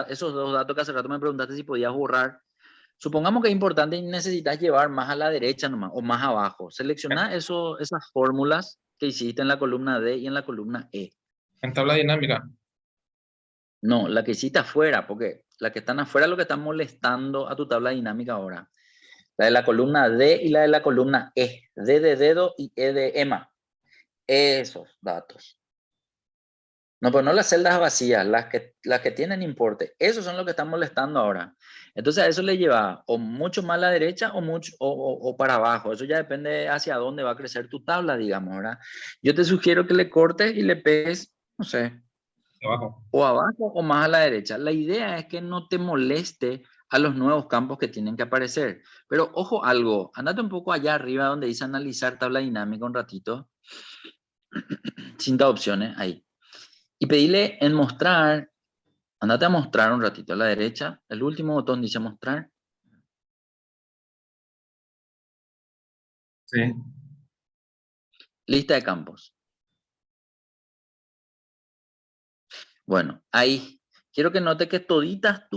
S2: esos dos datos que hace rato me preguntaste si podías borrar. Supongamos que es importante y necesitas llevar más a la derecha nomás, o más abajo. Selecciona esas fórmulas que hiciste en la columna D y en la columna E.
S1: En tabla dinámica.
S2: No, la que hiciste afuera, porque la que están afuera es lo que están molestando a tu tabla dinámica ahora. La de la columna D y la de la columna E. D de dedo y E de Emma. Esos datos. No, pero no las celdas vacías, las que tienen importe. Esos son los que están molestando ahora. Entonces a eso le lleva o mucho más a la derecha o para abajo. Eso ya depende hacia dónde va a crecer tu tabla, digamos, ¿verdad? Yo te sugiero que le cortes y le pegues, no sé,
S1: Abajo.
S2: o abajo o más a la derecha. La idea es que no te moleste a los nuevos campos que tienen que aparecer. Pero ojo algo, andate un poco allá arriba donde dice analizar tabla dinámica un ratito. Cinta opciones, ahí. Y pedile en mostrar, andate a mostrar un ratito a la derecha. El último botón dice mostrar.
S1: Sí.
S2: Lista de campos. Bueno, ahí. Quiero que note que toditos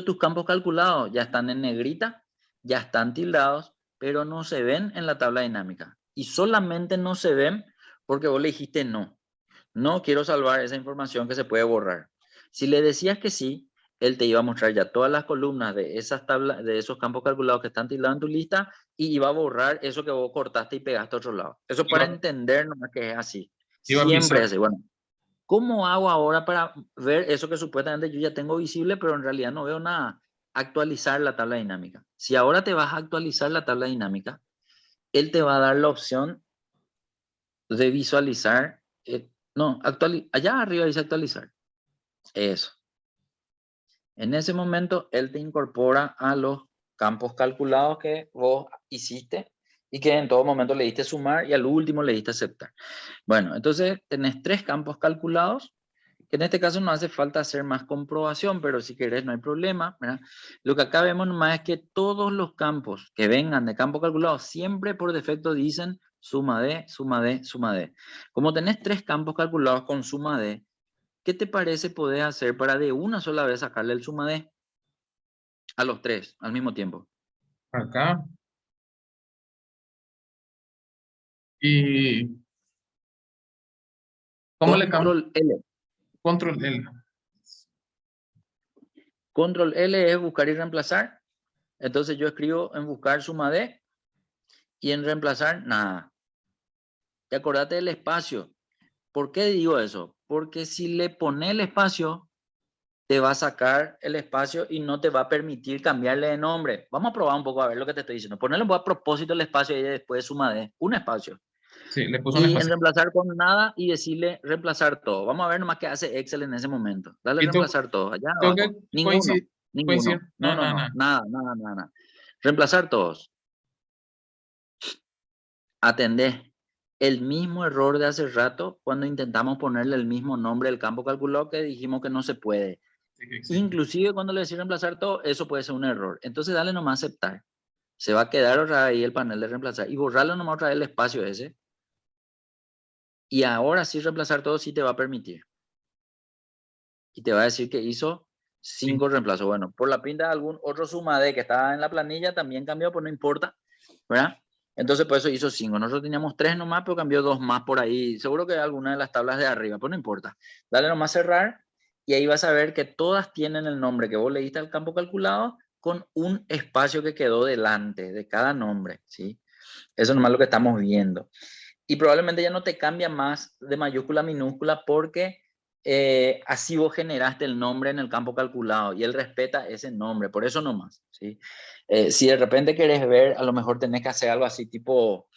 S2: tus campos calculados ya están en negrita, ya están tildados, pero no se ven en la tabla dinámica. Y solamente no se ven porque vos le dijiste no. No quiero salvar esa información que se puede borrar. Si le decías que sí, él te iba a mostrar ya todas las columnas de esas tablas, de esos campos calculados que están tildados en tu lista y iba a borrar eso que vos cortaste y pegaste a otro lado. Eso para
S1: Iba,
S2: entender nomás que es así.
S1: iba a
S2: Siempre es
S1: pisar.
S2: así. Bueno, ¿cómo hago ahora para ver eso que supuestamente yo ya tengo visible, pero en realidad no veo nada? Actualizar la tabla dinámica. Si ahora te vas a actualizar la tabla dinámica, él te va a dar la opción de visualizar. No, allá arriba dice actualizar. Eso. En ese momento, él te incorpora a los campos calculados que vos hiciste y que en todo momento le diste sumar y al último le diste aceptar. Bueno, entonces tenés 3 campos calculados, que en este caso no hace falta hacer más comprobación, pero si querés no hay problema, ¿verdad? Lo que acá vemos nomás es que todos los campos que vengan de campo calculado siempre por defecto dicen suma de, suma de, suma de. Como tenés 3 campos calculados con suma de, ¿qué te parece poder hacer para de una sola vez sacarle el suma de a los 3 al mismo tiempo?
S1: Acá. Y ¿cómo le cambio?
S2: Control L.
S1: Control L.
S2: Control L es buscar y reemplazar. Entonces yo escribo en buscar suma de y en reemplazar nada. Y acordate del espacio. ¿Por qué digo eso? Porque si le pone el espacio, te va a sacar el espacio y no te va a permitir cambiarle de nombre. Vamos a probar un poco a ver lo que te estoy diciendo. Ponerle a propósito el espacio y después suma de un espacio.
S1: Sí, le puso un
S2: Y en
S1: espacio.
S2: reemplazar con nada y decirle reemplazar todo. Vamos a ver nomás qué hace Excel en ese momento. Dale
S1: Y
S2: reemplazar todo. Allá
S1: tengo que
S2: abajo. Ninguno.
S1: coincidir.
S2: Ninguno. No,
S1: No,
S2: no,
S1: no,
S2: no.
S1: no.
S2: Nada, nada, nada, nada. Reemplazar todos. Atendés. El mismo error de hace rato cuando intentamos ponerle el mismo nombre del campo calculado que dijimos que no se puede.
S1: Sí que existe.
S2: Inclusive cuando le decís reemplazar todo, eso puede ser un error. Entonces dale nomás aceptar. Se va a quedar otra vez ahí el panel de reemplazar y borrarlo nomás otra vez el espacio ese. Y ahora sí reemplazar todo sí te va a permitir. Y te va a decir que hizo 5
S1: Sí.
S2: reemplazos. Bueno, por la pinta de algún otro suma de que estaba en la planilla también cambió, pues no importa, ¿verdad? Entonces por eso hizo 5. Nosotros teníamos 3 nomás, pero cambió 2 más por ahí. Seguro que alguna de las tablas de arriba, pues no importa. Dale nomás cerrar y ahí vas a ver que todas tienen el nombre que vos le diste al campo calculado con un espacio que quedó delante de cada nombre, ¿sí? Eso nomás es lo que estamos viendo. Y probablemente ya no te cambia más de mayúscula a minúscula porque así vos generaste el nombre en el campo calculado y él respeta ese nombre, por eso nomás, ¿sí? Si de repente querés ver, a lo mejor tenés que hacer algo así tipo,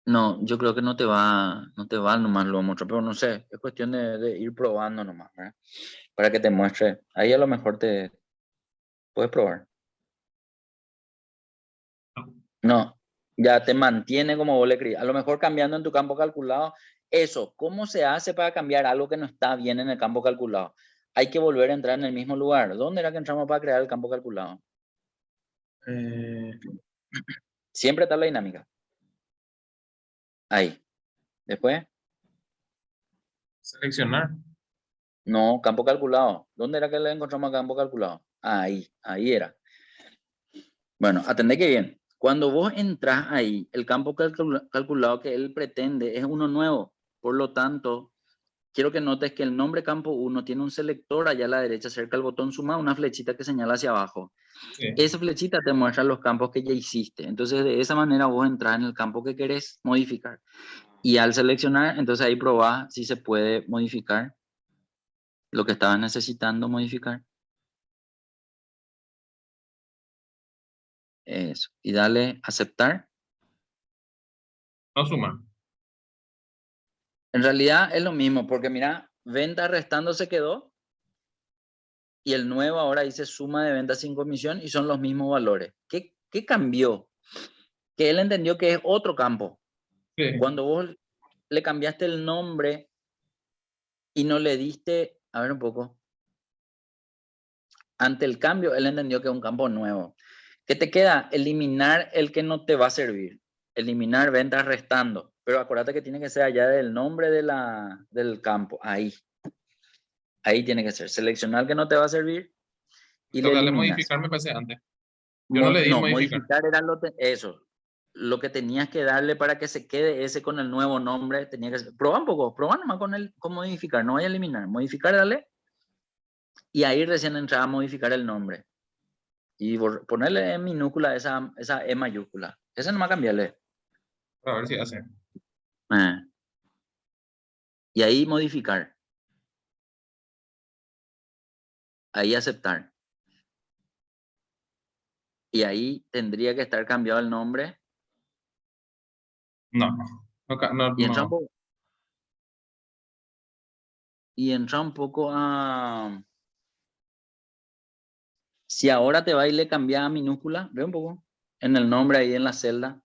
S2: no, yo creo que no te va nomás lo mucho, pero no sé, es cuestión de ir probando nomás, ¿verdad? Para que te muestre, ahí a lo mejor te puedes probar. No, ya te mantiene como vos le escribís. A lo mejor cambiando en tu campo calculado. Eso, ¿cómo se hace para cambiar algo que no está bien en el campo calculado? Hay que volver a entrar en el mismo lugar. ¿Dónde era que entramos para crear el campo calculado?
S1: Eh,
S2: Siempre tabla dinámica. Ahí. Después,
S1: seleccionar.
S2: no, campo calculado. ¿Dónde era que le encontramos a campo calculado? Ahí era. Bueno, atendé que bien. Cuando vos entras ahí, el campo calculado que él pretende es uno nuevo. Por lo tanto, quiero que notes que el nombre campo 1 tiene un selector allá a la derecha, cerca del botón suma, una flechita que señala hacia abajo.
S1: Sí.
S2: Esa flechita te muestra los campos que ya hiciste. Entonces, de esa manera vos entras en el campo que querés modificar. Y al seleccionar, entonces ahí probás si se puede modificar lo que estabas necesitando modificar. Eso. Y dale aceptar.
S1: No suma.
S2: En realidad es lo mismo, porque mira, venta restando se quedó y el nuevo ahora dice suma de ventas sin comisión y son los mismos valores. ¿Qué cambió? Que él entendió que es otro campo.
S1: Sí.
S2: Cuando vos le cambiaste el nombre y no le diste, a ver un poco, ante el cambio, él entendió que es un campo nuevo. ¿Qué te queda? Eliminar el que no te va a servir. Eliminar ventas restando. Pero acuérdate que tiene que ser allá del nombre del campo. Ahí tiene que ser. Seleccionar el que no te va a servir y le
S1: Toca darle
S2: eliminas.
S1: modificar, me parece antes. Yo no le di
S2: No,
S1: modificar.
S2: modificar era eso. Lo que tenías que darle para que se quede ese con el nuevo nombre, tenía que ser. Proba un poco, proba nomás con modificar, no vaya a eliminar. Modificar, dale, y ahí recién entraba a modificar el nombre. Y ponerle en minúscula esa E mayúscula. Ese nomás cambiarle.
S1: A ver si hace.
S2: Eh, Y ahí modificar. Ahí aceptar. Y ahí tendría que estar cambiado el nombre.
S1: No. No, no,
S2: Y entra un
S1: no.
S2: poco, y entra un poco a... Si ahora te va y le cambia a minúscula, ve un poco. En el nombre ahí en la celda.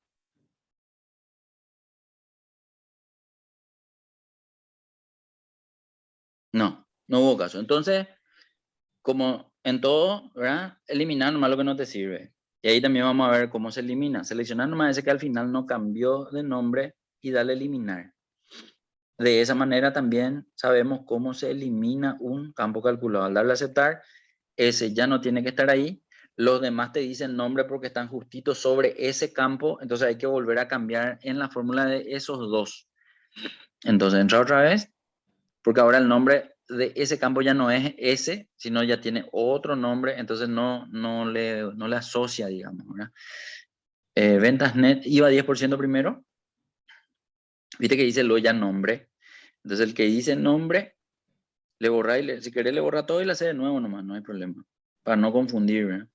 S2: No hubo caso. Entonces, como en todo, ¿verdad? Eliminar nomás lo que no te sirve. Y ahí también vamos a ver cómo se elimina. Seleccionar nomás ese que al final no cambió de nombre y dale eliminar. De esa manera también sabemos cómo se elimina un campo calculado. Al darle a aceptar, ese ya no tiene que estar ahí. Los demás te dicen nombre porque están justitos sobre ese campo. Entonces hay que volver a cambiar en la fórmula de esos dos. Entonces entra otra vez, porque ahora el nombre de ese campo ya no es ese, sino ya tiene otro nombre. Entonces no le asocia, digamos, ¿verdad? Ventas net iba 10% primero. Viste que dice lo ya nombre. Entonces el que dice nombre Le borra y si querés le borra todo y le hace de nuevo nomás, no hay problema. Para no confundir, ¿verdad?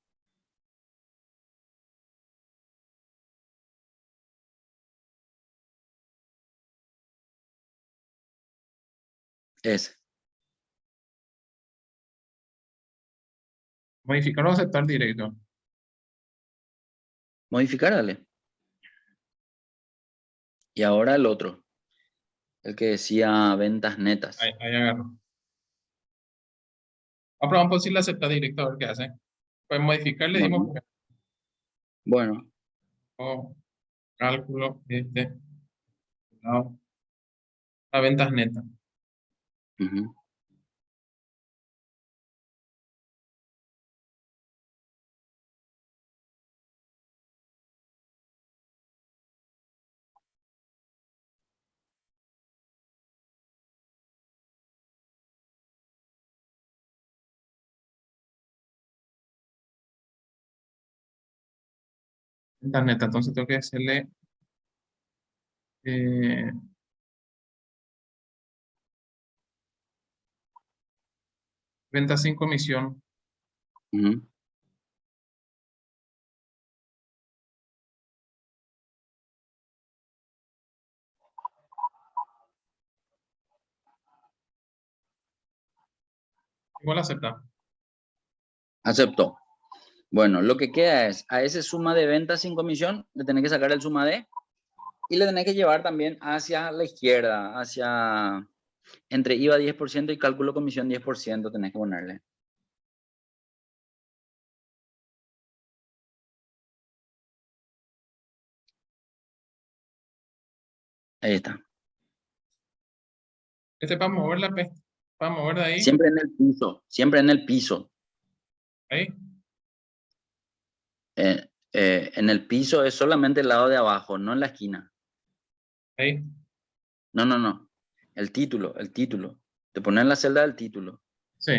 S2: Ese.
S1: Modificar o aceptar directo.
S2: Modificar, dale. Y ahora el otro. El que decía ventas netas.
S1: Ahí agarro. Vamos a probar si le acepta directo a ver qué hace. Pues modificar le dimos
S2: Bueno, bueno.
S1: oh, cálculo, no, a ventas netas.
S2: Ujú.
S1: Ventas netas. Entonces tengo que hacerle eh, ventas sin comisión.
S2: Ujú.
S1: Igual acepta.
S2: Aceptó. Bueno, lo que queda es a ese suma de ventas sin comisión, le tenés que sacar el suma de y le tenés que llevar también hacia la izquierda, hacia entre IVA 10% y cálculo comisión 10%, tenés que ponerle. Ahí está.
S1: Para mover para mover de ahí.
S2: Siempre en el piso, siempre en el piso.
S1: Ahí.
S2: En el piso es solamente el lado de abajo, no en la esquina.
S1: Ahí.
S2: No, no, no. El título, el título. Te pones en la celda del título.
S1: Sí.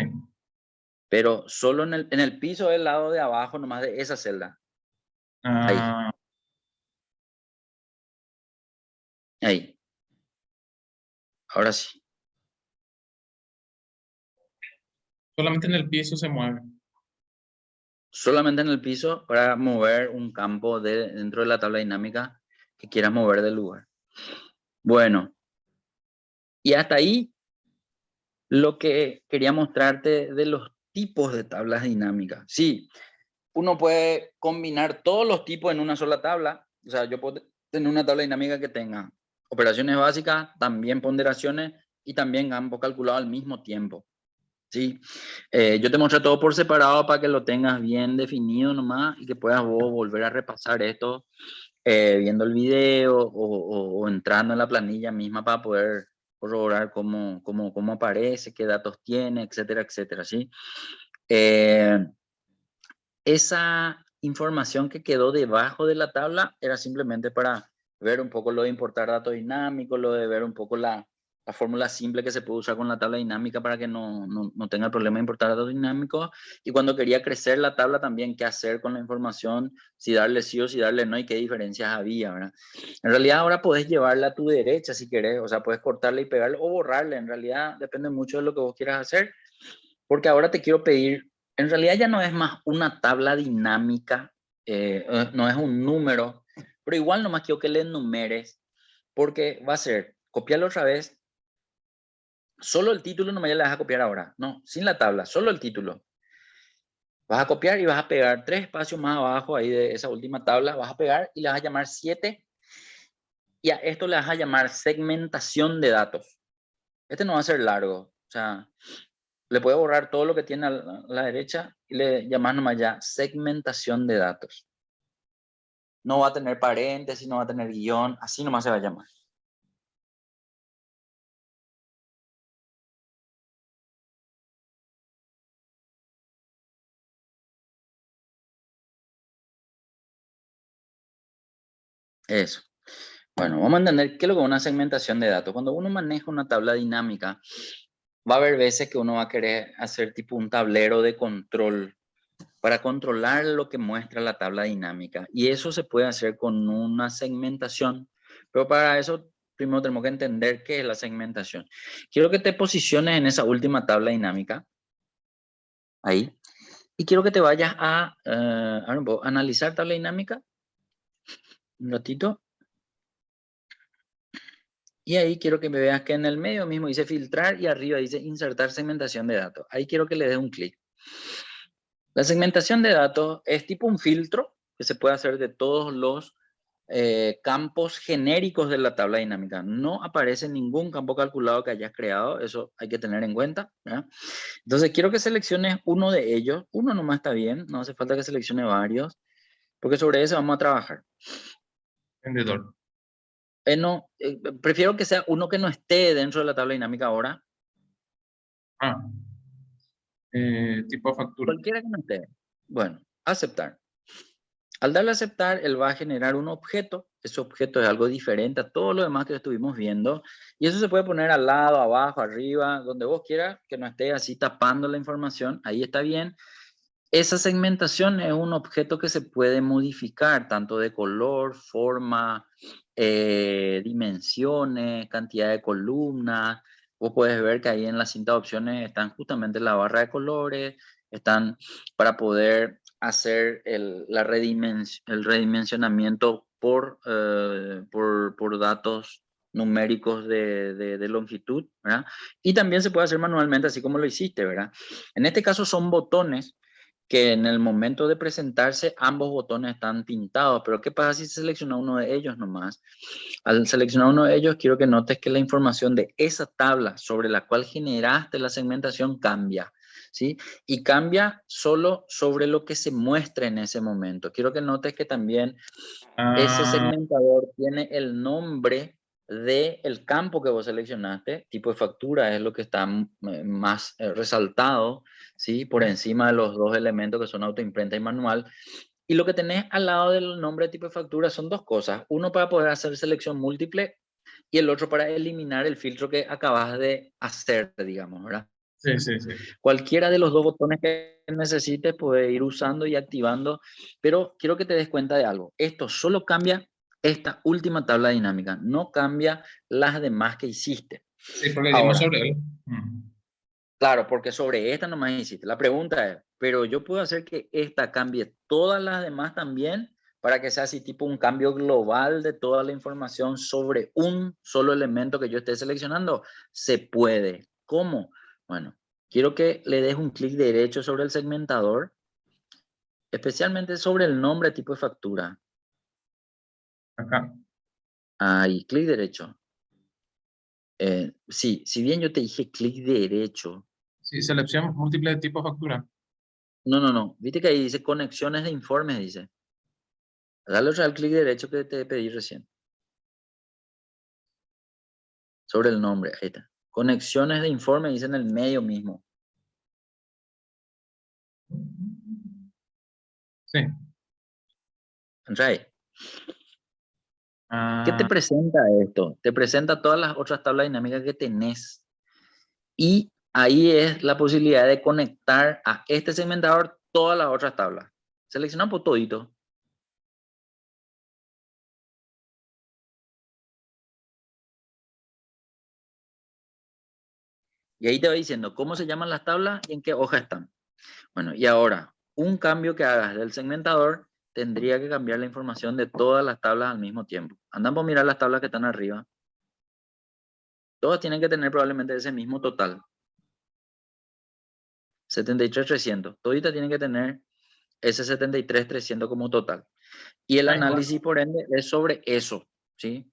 S2: Pero solo en el piso es el lado de abajo, nomás de esa celda. Ahí,
S1: Ah,
S2: ahí. Ahora sí.
S1: solamente en el piso se mueve.
S2: Solamente en el piso para mover un campo dentro de la tabla dinámica que quieras mover del lugar. Bueno, y hasta ahí lo que quería mostrarte de los tipos de tablas dinámicas. Sí, uno puede combinar todos los tipos en una sola tabla. O sea, yo puedo tener una tabla dinámica que tenga operaciones básicas, también ponderaciones y también ambos calculados al mismo tiempo. ¿Sí? Yo te mostré todo por separado para que lo tengas bien definido nomás y que puedas vos volver a repasar esto viendo el video o entrando en la planilla misma para poder corroborar cómo aparece, qué datos tiene, etcétera, etcétera, ¿sí? Esa información que quedó debajo de la tabla era simplemente para ver un poco lo de importar datos dinámicos, lo de ver un poco la fórmula simple que se puede usar con la tabla dinámica para que no tenga el problema de importar datos dinámicos. Y cuando quería crecer la tabla también, qué hacer con la información, si darle sí o si darle no y qué diferencias había, ¿verdad? En realidad ahora puedes llevarla a tu derecha si querés, o sea, puedes cortarle y pegarle o borrarle. En realidad depende mucho de lo que vos quieras hacer, porque ahora te quiero pedir, en realidad ya no es más una tabla dinámica, no es un número, pero igual nomás quiero que le enumeres, porque va a ser, copiarlo otra vez, solo el título nomás ya le vas a copiar ahora, no, sin la tabla, solo el título. Vas a copiar y vas a pegar 3 espacios más abajo ahí de esa última tabla, vas a pegar y le vas a llamar 7 y a esto le vas a llamar segmentación de datos. Este no va a ser largo, o sea, le puede borrar todo lo que tiene a la derecha y le llamas nomás ya segmentación de datos. No va a tener paréntesis, no va a tener guión, así nomás se va a llamar. Eso. Bueno, vamos a entender qué es lo que es una segmentación de datos. Cuando uno maneja una tabla dinámica, va a haber veces que uno va a querer hacer tipo un tablero de control para controlar lo que muestra la tabla dinámica. Y eso se puede hacer con una segmentación, pero para eso primero tenemos que entender qué es la segmentación. Quiero que te posiciones en esa última tabla dinámica, ahí, y quiero que te vayas a analizar tabla dinámica, un ratito, y ahí quiero que me veas que en el medio mismo dice filtrar y arriba dice insertar segmentación de datos. Ahí quiero que le des un clic. La segmentación de datos es tipo un filtro que se puede hacer de todos los campos genéricos de la tabla dinámica. No aparece ningún campo calculado que hayas creado, eso hay que tener en cuenta, ¿verdad? Entonces quiero que selecciones uno de ellos, uno nomás está bien, no hace falta que seleccione varios, porque sobre eso vamos a trabajar.
S1: Vendedor.
S2: No, prefiero que sea uno que no esté dentro de la tabla dinámica ahora.
S1: Ah, tipo factura.
S2: Cualquiera que no esté. Bueno, aceptar. Al darle a aceptar, él va a generar un objeto. Ese objeto es algo diferente a todo lo demás que estuvimos viendo. Y eso se puede poner al lado, abajo, arriba, donde vos quieras, que no esté así tapando la información. Ahí está bien. Esa segmentación es un objeto que se puede modificar, tanto de color, forma, dimensiones, cantidad de columnas. Vos puedes ver que ahí en la cinta de opciones están justamente la barra de colores, están para poder hacer el redimensionamiento por datos numéricos de longitud, ¿verdad? Y también se puede hacer manualmente, así como lo hiciste, ¿verdad? En este caso son botones que en el momento de presentarse ambos botones están pintados, pero ¿qué pasa si se selecciona uno de ellos nomás? Al seleccionar uno de ellos, quiero que notes que la información de esa tabla sobre la cual generaste la segmentación cambia, ¿sí? Y cambia solo sobre lo que se muestra en ese momento. Quiero que notes que también ese segmentador tiene el nombre del campo que vos seleccionaste, tipo de factura es lo que está más resaltado, ¿sí? Por encima de los dos elementos que son autoimprenta y manual. Y lo que tenés al lado del nombre de tipo de factura son dos cosas. Uno para poder hacer selección múltiple y el otro para eliminar el filtro que acabas de hacer, digamos, ¿verdad?
S1: Sí, sí, sí.
S2: Cualquiera de los dos botones que necesites puede ir usando y activando, pero quiero que te des cuenta de algo. Esto solo cambia esta última tabla dinámica, no cambia las demás que hiciste.
S1: Sí, porque dimos
S2: Ahora,
S1: sobre él.
S2: claro, porque sobre esta nomás hiciste. La pregunta es, ¿pero yo puedo hacer que esta cambie todas las demás también para que sea así tipo un cambio global de toda la información sobre un solo elemento que yo esté seleccionando? Se puede. ¿Cómo? Bueno, quiero que le des un clic derecho sobre el segmentador, especialmente sobre el nombre tipo de factura.
S1: Acá.
S2: Ahí, clic derecho. Sí, si bien yo te dije clic derecho.
S1: Sí, selección múltiple de tipo factura.
S2: No. Viste que ahí dice conexiones de informes, dice. Dale otra vez clic derecho que te pedí recién. Sobre el nombre, ahí está. Conexiones de informe dice en el medio mismo.
S1: Sí.
S2: Entra ahí. ¿Qué te
S1: Ah,
S2: presenta esto? Te presenta todas las otras tablas dinámicas que tenés. Y ahí es la posibilidad de conectar a este segmentador todas las otras tablas. Selecciona por todito. Y ahí te va diciendo cómo se llaman las tablas y en qué hoja están. Bueno, y ahora, un cambio que hagas del segmentador tendría que cambiar la información de todas las tablas al mismo tiempo. Andamos a mirar las tablas que están arriba. Todas tienen que tener probablemente ese mismo total. 73.300. Toditas tienen que tener ese 73.300 como total. Y el
S1: igual.
S2: análisis, por ende, es sobre eso, ¿sí?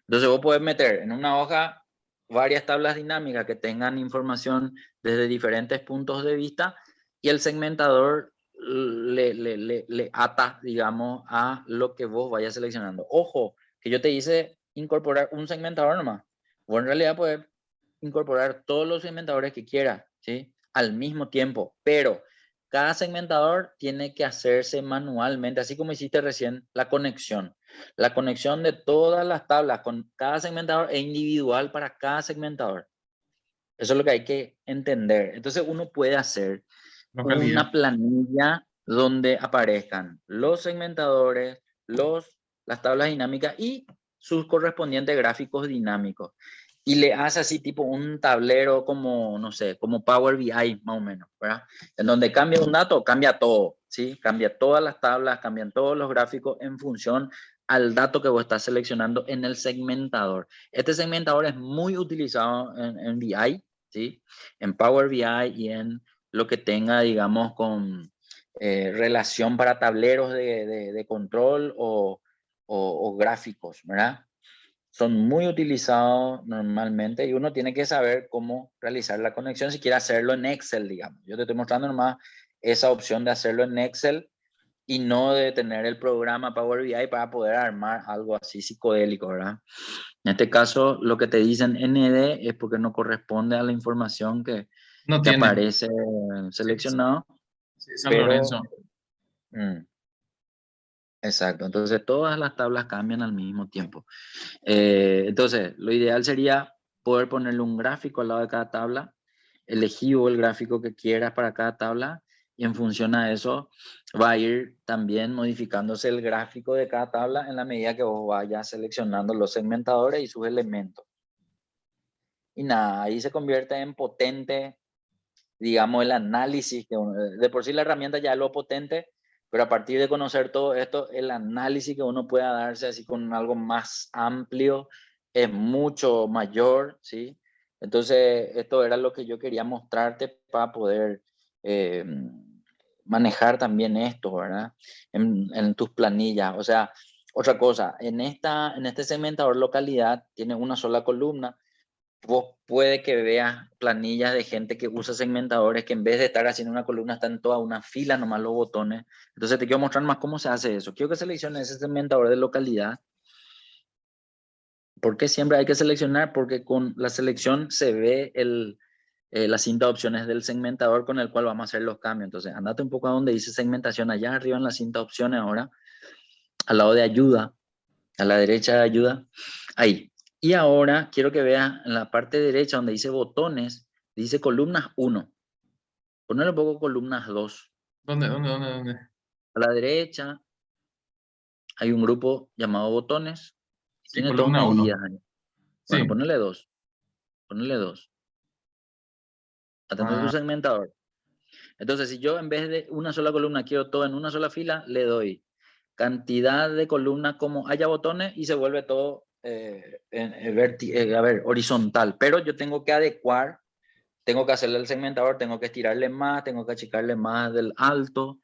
S2: Entonces vos podés meter en una hoja varias tablas dinámicas que tengan información desde diferentes puntos de vista y el segmentador le ata, digamos, a lo que vos vayas seleccionando. Ojo, que yo te hice incorporar un segmentador nomás. Vos en realidad puedes incorporar todos los segmentadores que quieras, ¿sí? Al mismo tiempo, pero cada segmentador tiene que hacerse manualmente, así como hiciste recién la conexión. La conexión de todas las tablas con cada segmentador es individual para cada segmentador. Eso es lo que hay que entender. Entonces uno puede hacer
S1: Localidad.
S2: una planilla donde aparezcan los segmentadores, las tablas dinámicas y sus correspondientes gráficos dinámicos. Y le hace así tipo un tablero como, no sé, como Power BI más o menos, ¿verdad? En donde cambia un dato, cambia todo, ¿sí? Cambia todas las tablas, cambian todos los gráficos en función al dato que vos estás seleccionando en el segmentador. Este segmentador es muy utilizado en BI, ¿sí? En Power BI y en lo que tenga, digamos, con relación para tableros de control o gráficos, ¿verdad? Son muy utilizados normalmente y uno tiene que saber cómo realizar la conexión si quiere hacerlo en Excel, digamos. Yo te estoy mostrando nomás esa opción de hacerlo en Excel y no de tener el programa Power BI para poder armar algo así psicodélico, ¿verdad? En este caso, lo que te dicen ND es porque no corresponde a la información
S1: No
S2: que
S1: tiene.
S2: aparece
S1: Sí,
S2: seleccionado,
S1: sí, San
S2: pero...
S1: Lorenzo.
S2: mm, exacto, entonces todas las tablas cambian al mismo tiempo. Entonces, lo ideal sería poder ponerle un gráfico al lado de cada tabla, elegir el gráfico que quieras para cada tabla y en función a eso va a ir también modificándose el gráfico de cada tabla en la medida que vos vayas seleccionando los segmentadores y sus elementos. Y nada, ahí se convierte en potente, digamos, el análisis, de por sí la herramienta ya es lo potente, pero a partir de conocer todo esto, el análisis que uno pueda darse así con algo más amplio es mucho mayor, ¿sí? Entonces, esto era lo que yo quería mostrarte para poder eh, manejar también esto, ¿verdad? En tus planillas. O sea, otra cosa, en este segmentador localidad tiene una sola columna. Vos puede que veas planillas de gente que usa segmentadores que en vez de estar haciendo una columna están en toda una fila nomás los botones. Entonces te quiero mostrar más cómo se hace eso. Quiero que selecciones ese segmentador de localidad. ¿Por qué siempre hay que seleccionar? Porque con la selección se ve la cinta de opciones del segmentador con el cual vamos a hacer los cambios. Entonces andate un poco a donde dice segmentación, allá arriba en la cinta de opciones ahora, al lado de ayuda, a la derecha de ayuda, ahí. Y ahora quiero que veas en la parte derecha donde dice botones, dice columnas 1. Ponle un poco columnas 2.
S1: ¿Dónde?
S2: A la derecha hay un grupo llamado botones.
S1: Sí,
S2: Tiene dos
S1: columna uno.
S2: medidas ahí. Bueno,
S1: Sí.
S2: ponele 2. Ponele 2. Atento a tu
S1: Ah,
S2: segmentador. Entonces, si yo en vez de una sola columna quiero todo en una sola fila, le doy cantidad de columnas como haya botones y se vuelve todo a ver, horizontal. Pero yo tengo que adecuar, tengo que hacerle el segmentador, tengo que estirarle más, tengo que achicarle más del alto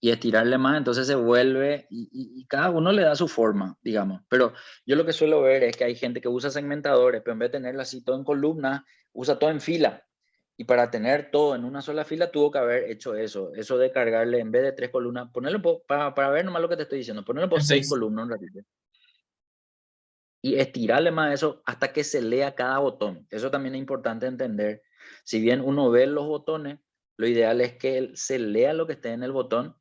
S2: y estirarle más, entonces se vuelve y cada uno le da su forma, digamos. Pero yo lo que suelo ver es que hay gente que usa segmentadores, pero en vez de tenerlo así todo en columnas, usa todo en fila. Y para tener todo en una sola fila tuvo que haber hecho eso de cargarle en vez de 3 columnas, ponerlo para ver nomás lo que te estoy diciendo, ponerlo por
S1: en
S2: 6
S1: 6.
S2: columnas un ratito. Y estirarle más eso hasta que se lea cada botón. Eso también es importante entender. Si bien uno ve los botones, lo ideal es que se lea lo que esté en el botón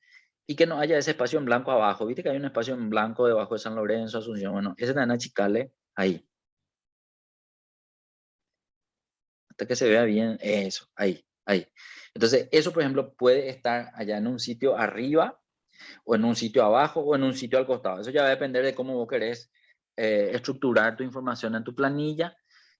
S2: y que no haya ese espacio en blanco abajo. Viste que hay un espacio en blanco debajo de San Lorenzo, Asunción. Bueno, ese también achicarle ahí. Hasta que se vea bien eso, ahí. Entonces, eso, por ejemplo, puede estar allá en un sitio arriba o en un sitio abajo o en un sitio al costado. Eso ya va a depender de cómo vos querés estructurar tu información en tu planilla.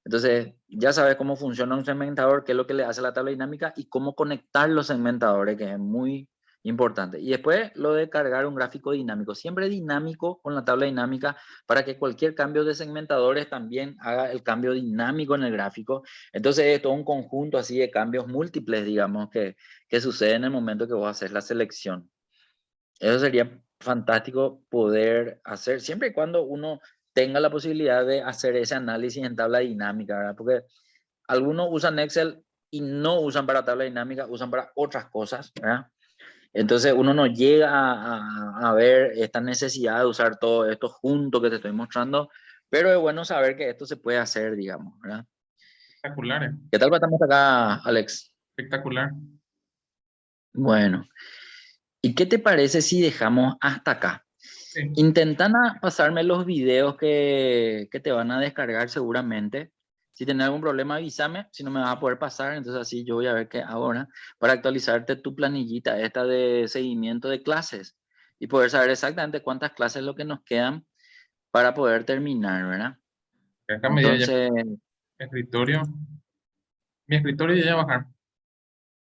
S2: Entonces, ya sabes cómo funciona un segmentador, qué es lo que le hace a la tabla dinámica y cómo conectar los segmentadores, que es muy importante. Y después lo de cargar un gráfico dinámico, siempre dinámico con la tabla dinámica para que cualquier cambio de segmentadores también haga el cambio dinámico en el gráfico. Entonces es todo un conjunto así de cambios múltiples, digamos, que sucede en el momento que vos haces la selección. Eso sería fantástico poder hacer, siempre y cuando uno tenga la posibilidad de hacer ese análisis en tabla dinámica, ¿verdad? Porque algunos usan Excel y no usan para tabla dinámica, usan para otras cosas, ¿verdad? Entonces uno no llega a ver esta necesidad de usar todo esto junto que te estoy mostrando, pero es bueno saber que esto se puede hacer, digamos, ¿verdad?
S1: Espectacular,
S2: ¿Qué tal estamos acá, Alex?
S1: espectacular.
S2: Bueno, ¿y qué te parece si dejamos hasta acá?
S1: Sí.
S2: Intentan pasarme los videos que te van a descargar seguramente. Si tienes algún problema, avísame. Si no me vas a poder pasar, entonces así yo voy a ver qué ahora para actualizarte tu planillita esta de seguimiento de clases y poder saber exactamente cuántas clases es lo que nos quedan para poder terminar, ¿verdad?
S1: Acá me dio ya
S2: Entonces,
S1: escritorio. Mi escritorio ya va a bajar.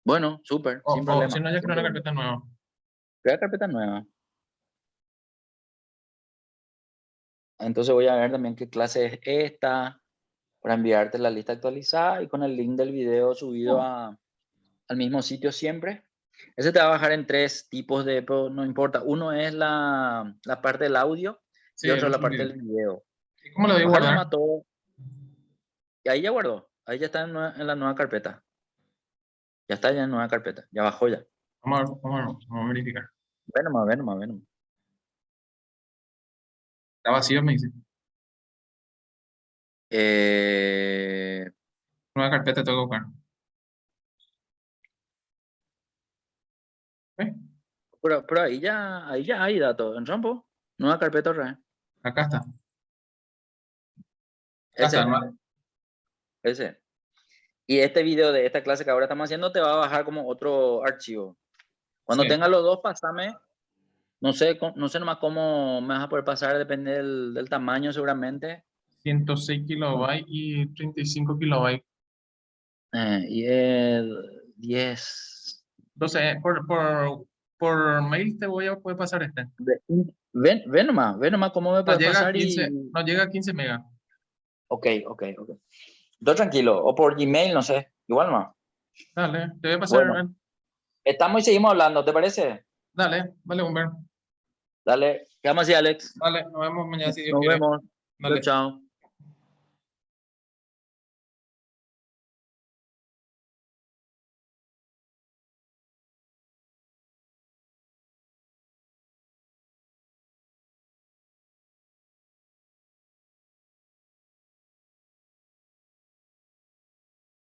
S2: bueno, súper, sin
S1: O
S2: problema.
S1: si no, ya
S2: Sin
S1: creo una
S2: problema.
S1: carpeta nueva.
S2: Crea carpeta nueva. Entonces voy a ver también qué clase es esta para enviarte la lista actualizada y con el link del video subido al mismo sitio siempre. Ese te va a bajar en 3 tipos de, pero no importa. Uno es la parte del audio
S1: Sí,
S2: y
S1: el
S2: otro la
S1: otro
S2: parte
S1: video.
S2: del video.
S1: ¿Y cómo lo doy a
S2: Bajar
S1: guardar?
S2: nomás todo. Y ahí ya guardó. Ahí ya está en la nueva carpeta. Ya está ya en nueva carpeta. Ya bajó ya.
S1: Vamos a verificar.
S2: Ve nomás, ve nomás, ve nomás.
S1: Está vacío, me dice.
S2: Eh,
S1: Nueva carpeta tengo que buscar. ¿Eh?
S2: pero ahí ya hay datos. En Rampo, nueva carpeta otra vez.
S1: Acá está. Acá está,
S2: Ese, ese. Y este video de esta clase que ahora estamos haciendo te va a bajar como otro archivo.
S1: Sí,
S2: Cuando tengas los dos, pásame. No sé nomás cómo me vas a poder pasar, depende del tamaño seguramente.
S1: 106 kilobytes y 35 kilobytes.
S2: Y el 10.
S1: Entonces, por mail te voy a poder pasar este.
S2: Ven nomás cómo me
S1: Nos
S2: puedes
S1: llega a
S2: pasar
S1: 15,
S2: y...
S1: nos llega a 15 megas.
S2: Ok. Todo tranquilo. O por Gmail, no sé. Igual nomás.
S1: Dale, te voy a pasar.
S2: Bueno, estamos y seguimos hablando, ¿te parece?
S1: Dale, vale, Humber.
S2: Dale, quedamos así, Alex.
S1: Dale, nos vemos mañana si Dios
S2: Nos
S1: quiere.
S2: vemos. Chao,
S1: Dale.
S2: chao.